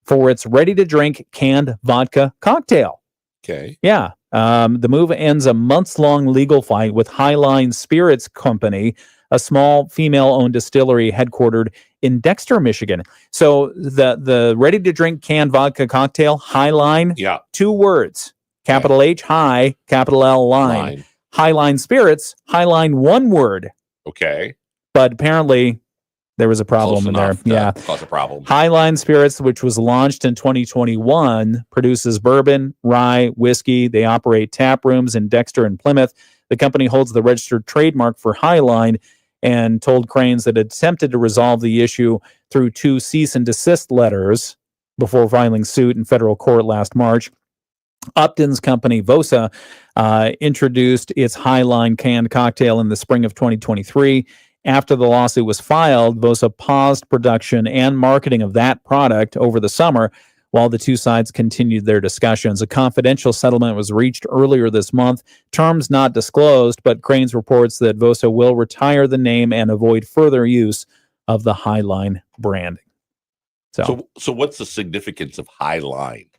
for its ready-to-drink canned vodka cocktail. Okay. Yeah. The move ends a months-long legal fight with Highline Spirits Company, a small female-owned distillery headquartered in Dexter, Michigan. So the ready-to-drink canned vodka cocktail, Highline, Yeah. 2 words, capital H, high, capital L, line. Highline Spirits, Highline, 1 word. Okay. But apparently there was a problem Close in there. enough to Yeah. cause a problem. Highline Spirits, which was launched in 2021, produces bourbon, rye, whiskey. They operate tap rooms in Dexter and Plymouth. The company holds the registered trademark for Highline and told Cranes that it attempted to resolve the issue through 2 cease and desist letters before filing suit in federal court last March. Upton's company, Vosa, introduced its Highline canned cocktail in the spring of 2023. After the lawsuit was filed, Vosa paused production and marketing of that product over the summer while the two sides continued their discussions. A confidential settlement was reached earlier this month, terms not disclosed, but Cranes reports that Vosa will retire the name and avoid further use of the Highline branding. So what's the significance of Highline?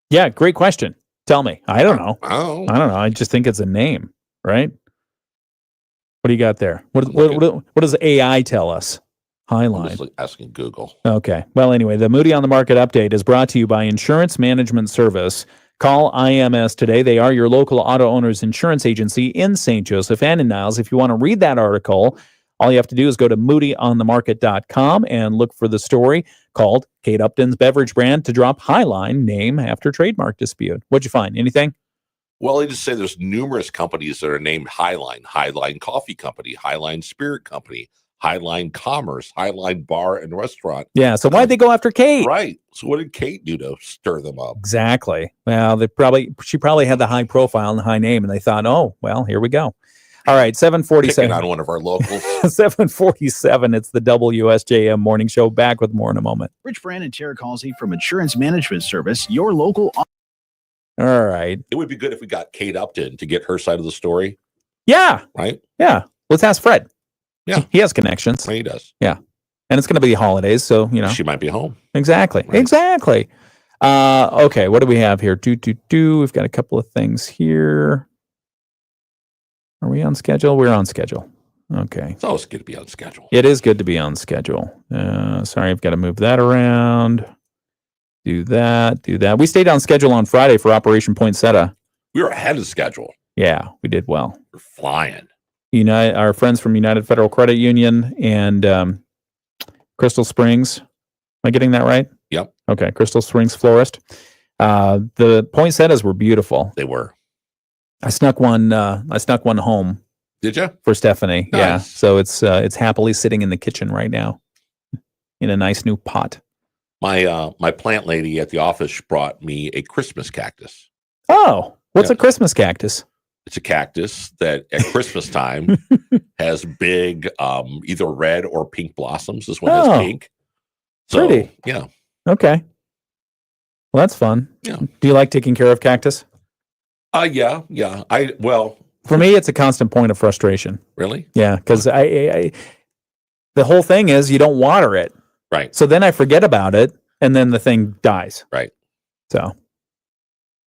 Yeah, great question. Tell me. I don't know. Oh. I don't know. I just think it's a name, right? What do you got there? What does AI tell us? Highline. I'm just asking Google. Okay. Well, anyway, the Moody on the Market update is brought to you by Insurance Management Service. Call IMS today. They are your local auto owner's insurance agency in St. Joseph and in Niles. If you want to read that article, all you have to do is go to moodyonthemarket.com and look for the story called Kate Upton's Beverage Brand to Drop Highline Name After Trademark Dispute. What'd you find? Anything? Well, they just say there's numerous companies that are named Highline. Highline Coffee Company, Highline Spirit Company, Highline Commerce, Highline Bar and Restaurant. Yeah, so why'd they go after Kate? Right. So what did Kate do to stir them up? Exactly. Well, she probably had the high profile and the high name, and they thought, oh, well, here we go. All right, 7:47. Picking on one of our locals. 7:47. It's the WSJM Morning Show. Back with more in a moment. Rich Brand and Tara Halsey from Insurance Management Service, your local. All right. It would be good if we got Kate Upton to get her side of the story. Yeah. Right? Yeah. Let's ask Fred. Yeah. He has connections. He does. Yeah. And it's going to be the holidays, so, She might be home. Exactly. Right. Exactly. Okay, what do we have here? We've got a couple of things here. Are we on schedule? We're on schedule. Okay. It's always good to be on schedule. It is good to be on schedule. Sorry, I've got to move that around. Do that. We stayed on schedule on Friday for Operation Poinsettia. We were ahead of schedule. Yeah, we did well. We're flying. Our friends from United Federal Credit Union and Crystal Springs. Am I getting that right? Yep. Okay, Crystal Springs Florist. The poinsettias were beautiful. They were. I snuck one home. Did you? For Stephanie. Nice. Yeah. So it's happily sitting in the kitchen right now in a nice new pot. My plant lady at the office brought me a Christmas cactus. Oh, what's a Christmas cactus? It's a cactus that at Christmas time has big, either red or pink blossoms. This one has pink. So, pretty. Yeah. Okay. Well, that's fun. Yeah. Do you like taking care of cactus? Yeah. For me, it's a constant point of frustration. Really? Yeah, because the whole thing is you don't water it. Right. So then I forget about it, and then the thing dies. Right. So.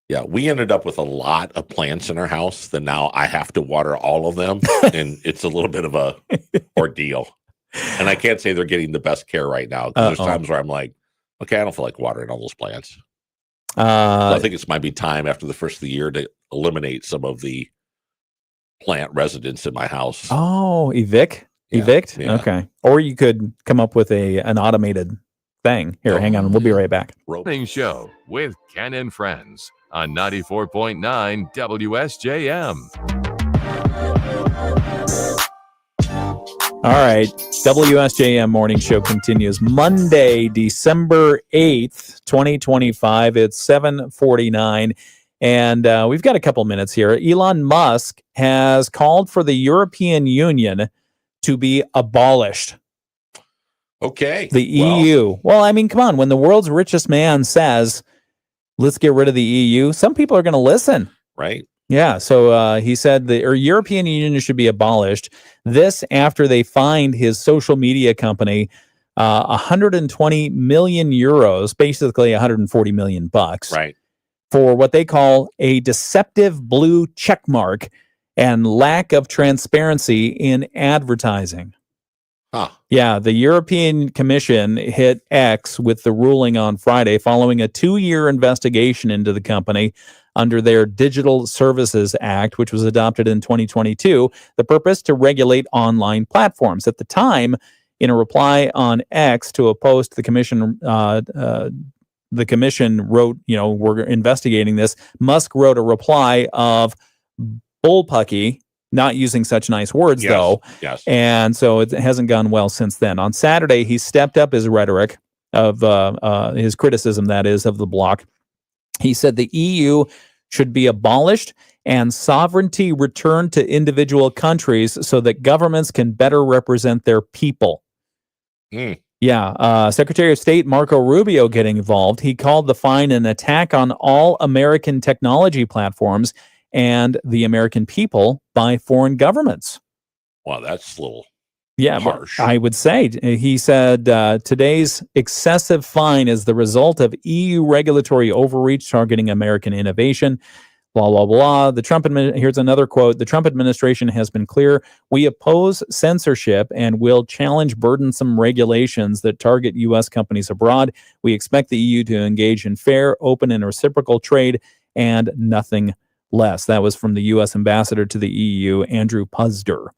Yeah, we ended up with a lot of plants in our house that now I have to water all of them, and it's a little bit of a ordeal. And I can't say they're getting the best care right now. There's times where I'm like, okay, I don't feel like watering all those plants. So I think it might be time after the first of the year to eliminate some of the plant residents in my house. Oh, evict? Yeah. Okay. Or you could come up with an automated thing. Here, hang on. We'll be right back. Morning Show with Ken and Friends on 94.9 WSJM. All right. WSJM Morning Show continues Monday, December 8th, 2025. It's 7:49. And we've got a couple minutes here. Elon Musk has called for the European Union to be abolished. Okay. The EU. Well, I mean, come on. When the world's richest man says, let's get rid of the EU, some people are going to listen. Right. Yeah. So he said the European Union should be abolished. This after they fined his social media company 120 million euros, basically 140 million bucks. Right. For what they call a deceptive blue check mark and lack of transparency in advertising. Huh. Yeah, the European Commission hit X with the ruling on Friday following a 2-year investigation into the company under their Digital Services Act, which was adopted in 2022, the purpose to regulate online platforms. At the time, in a reply on X to a post, the commission wrote, we're investigating this. Musk wrote a reply of bullpucky, not using such nice words, though. Yes. And so it hasn't gone well since then. On Saturday, he stepped up his rhetoric of his criticism, that is, of the bloc. He said the EU should be abolished and sovereignty returned to individual countries so that governments can better represent their people. Yeah. Secretary of State Marco Rubio getting involved. He called the fine an attack on all American technology platforms and the American people by foreign governments. Wow, that's a little harsh. I would say. He said today's excessive fine is the result of EU regulatory overreach targeting American innovation. Blah, blah, blah. Here's another quote. The Trump administration has been clear. We oppose censorship and will challenge burdensome regulations that target U.S. companies abroad. We expect the EU to engage in fair, open, and reciprocal trade and nothing less. That was from the U.S. ambassador to the EU, Andrew Puzder.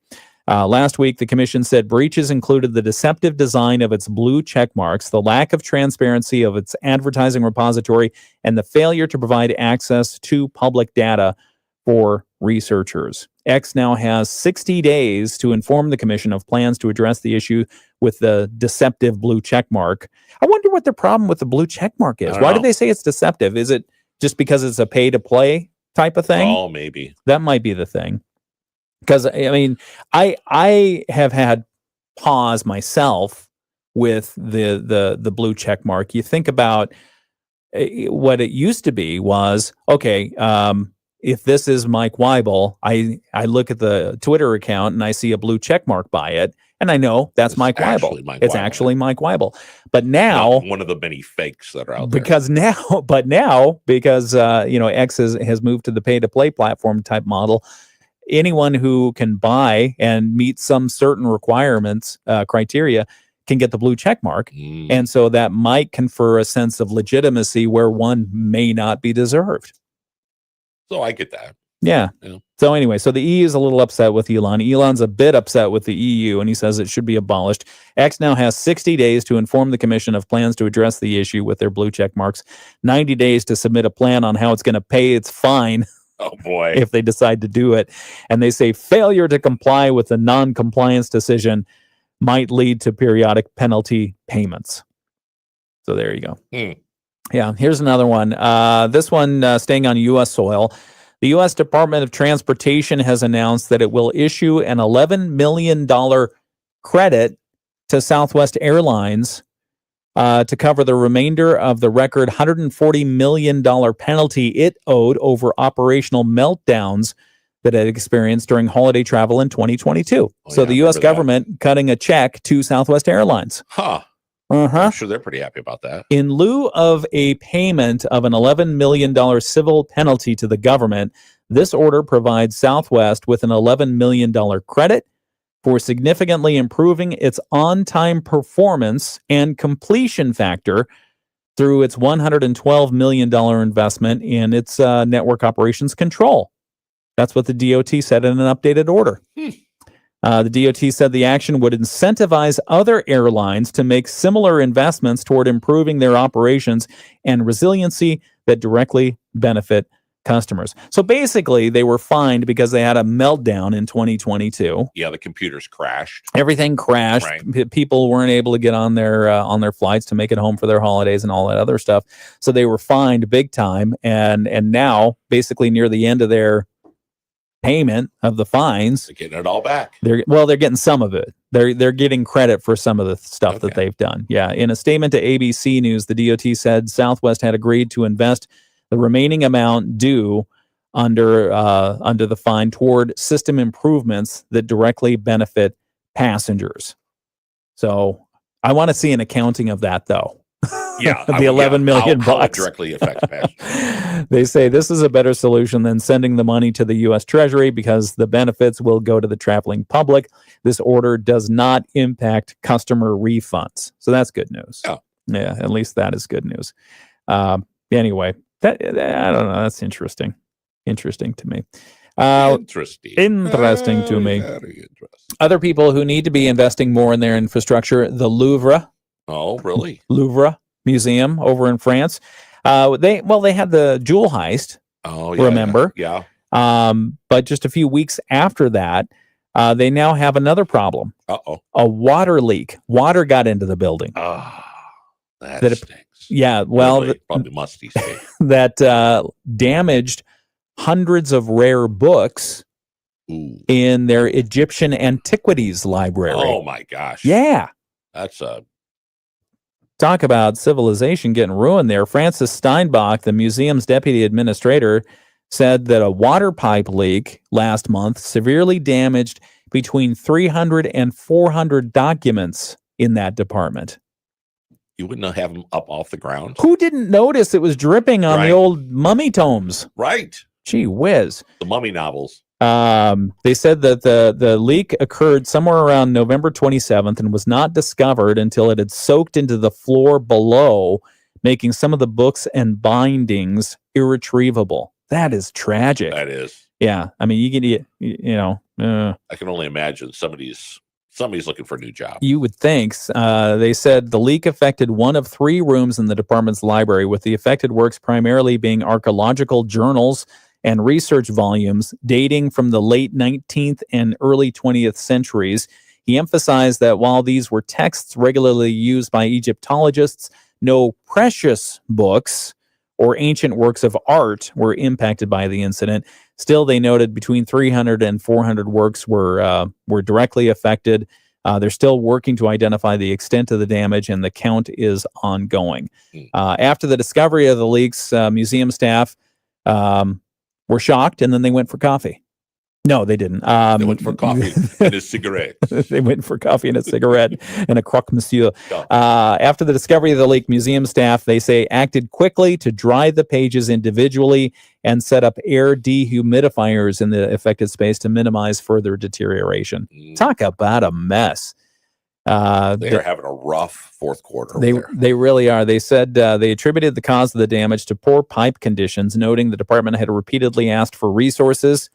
Last week, the commission said breaches included the deceptive design of its blue check marks, the lack of transparency of its advertising repository, and the failure to provide access to public data for researchers. X now has 60 days to inform the commission of plans to address the issue with the deceptive blue check mark. I wonder what the problem with the blue check mark is. Why do they say it's deceptive? Is it just because it's a pay-to-play type of thing? Oh, maybe. That might be the thing. Because, I mean, I have had pause myself with the blue check mark. You think about what it used to be was, okay, if this is Mike Weibel, I look at the Twitter account and I see a blue check mark by it, and I know that's Mike Weibel. It's actually Mike Weibel. But now, not one of the many fakes that are out there. Because X has moved to the pay-to-play platform type model. Anyone who can buy and meet some certain requirements, criteria, can get the blue check mark. And so that might confer a sense of legitimacy where one may not be deserved. So I get that. Yeah. So anyway, so the EU is a little upset with Elon. Elon's a bit upset with the EU, and he says it should be abolished. X now has 60 days to inform the commission of plans to address the issue with their blue check marks, 90 days to submit a plan on how it's going to pay its fine. Oh, boy. If they decide to do it. And they say failure to comply with the non-compliance decision might lead to periodic penalty payments. So there you go. Yeah, here's another one. This one staying on U.S. soil. The U.S. Department of Transportation has announced that it will issue an $11 million credit to Southwest Airlines to cover the remainder of the record $140 million penalty it owed over operational meltdowns that it experienced during holiday travel in 2022. So the U.S. government cutting a check to Southwest Airlines. I'm sure they're pretty happy about that. In lieu of a payment of an $11 million civil penalty to the government, this order provides Southwest with an $11 million credit for significantly improving its on-time performance and completion factor through its $112 million investment in its network operations control. That's what the DOT said in an updated order. The DOT said the action would incentivize other airlines to make similar investments toward improving their operations and resiliency that directly benefit customers. So basically, they were fined because they had a meltdown in 2022. Yeah, the computers crashed. Everything crashed. Right. People weren't able to get on their flights to make it home for their holidays and all that other stuff. So they were fined big time. And now, basically near the end of their payment of the fines, They're getting it all back. they're getting some of it. They're getting credit for some of the stuff that they've done. Yeah. In a statement to ABC News, the DOT said Southwest had agreed to invest the remaining amount due under the fine toward system improvements that directly benefit passengers. So I want to see an accounting of that, though. Yeah, the 11 million how it bucks directly affects passengers. They say this is a better solution than sending the money to the U.S. Treasury because the benefits will go to the traveling public. This order does not impact customer refunds. So that's good news. Oh. Yeah, at least that is good news. Anyway, I don't know. That's interesting. Interesting to me. Interesting to me. Very interesting. Other people who need to be investing more in their infrastructure, the Louvre. Oh, really? Louvre Museum over in France. They had the jewel heist. Oh, yeah. Remember? Yeah. But just a few weeks after that, they now have another problem. Uh-oh. A water leak. Water got into the building. Oh, that stinks. Yeah, well, probably musty state. that damaged hundreds of rare books in their Egyptian antiquities library. Oh my gosh. Yeah. That's a talk about civilization getting ruined there. Francis Steinbach, the museum's deputy administrator, said that a water pipe leak last month severely damaged between 300 and 400 documents in that department. You wouldn't have them up off the ground. Who didn't notice it was dripping on the old mummy tomes? Right. Gee whiz. The mummy novels. They said that the leak occurred somewhere around November 27th and was not discovered until it had soaked into the floor below, making some of the books and bindings irretrievable. That is tragic. That is. Yeah. I mean, I can only imagine somebody's looking for a new job. You would think. They said the leak affected one of 3 rooms in the department's library, with the affected works primarily being archaeological journals and research volumes dating from the late 19th and early 20th centuries. He emphasized that while these were texts regularly used by Egyptologists, no precious books or ancient works of art were impacted by the incident. Still, they noted between 300 and 400 works were directly affected. They're still working to identify the extent of the damage, and the count is ongoing. After the discovery of the leaks, museum staff were shocked, and then they went for coffee. No, they didn't. They went for coffee and a cigarette. They went for coffee and a cigarette and a croque monsieur. After the discovery of the leak, museum staff, they say, acted quickly to dry the pages individually and set up air dehumidifiers in the affected space to minimize further deterioration. Talk about a mess. They're having a rough fourth quarter. They really are. They said they attributed the cause of the damage to poor pipe conditions, noting the department had repeatedly asked for resources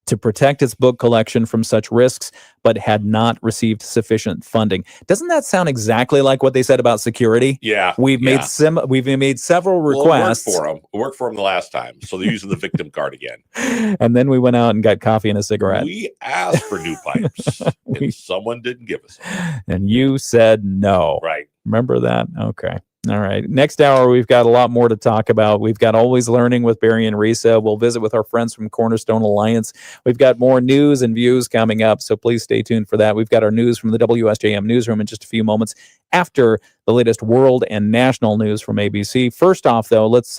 to protect its book collection from such risks, but had not received sufficient funding. Doesn't that sound exactly like what they said about security? Yeah. We've made several requests. Well, it worked for them the last time, so they're using the victim card again. And then we went out and got coffee and a cigarette. We asked for new pipes, and someone didn't give us them. And you said no. Right. Remember that? Okay. All right. Next hour, we've got a lot more to talk about. We've got Always Learning with Barry and Risa. We'll visit with our friends from Cornerstone Alliance. We've got more news and views coming up, so please stay tuned for that. We've got our news from the WSJM newsroom in just a few moments after the latest world and national news from ABC. First off, though, let's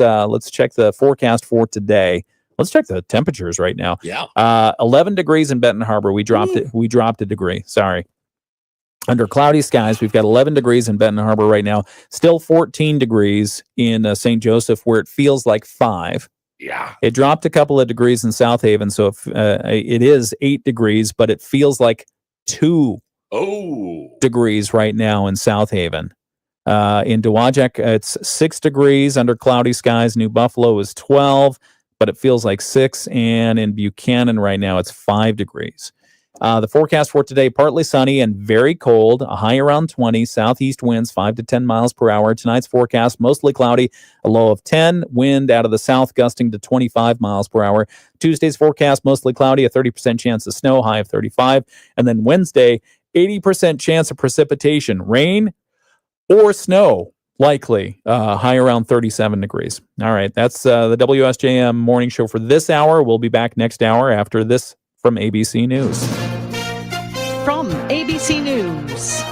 check the forecast for today. Let's check the temperatures right now. Yeah. 11 degrees in Benton Harbor. We dropped it. We dropped a degree. Sorry. Under cloudy skies, we've got 11 degrees in Benton Harbor right now. Still 14 degrees in St. Joseph, where it feels like 5. Yeah. It dropped a couple of degrees in South Haven, so it is 8 degrees, but it feels like 2 degrees right now in South Haven. In Dowagiac, it's 6 degrees under cloudy skies. New Buffalo is 12. but it feels like 6. And in Buchanan right now, it's 5 degrees. The forecast for today, partly sunny and very cold, a high around 20, southeast winds 5 to 10 miles per hour. Tonight's forecast, mostly cloudy, a low of 10, wind out of the south gusting to 25 miles per hour. Tuesday's forecast, mostly cloudy, a 30% chance of snow, high of 35. And then Wednesday, 80% chance of precipitation, rain or snow, likely, high around 37 degrees. All right, that's the WSJM morning show for this hour. We'll be back next hour after this from ABC News. From ABC News.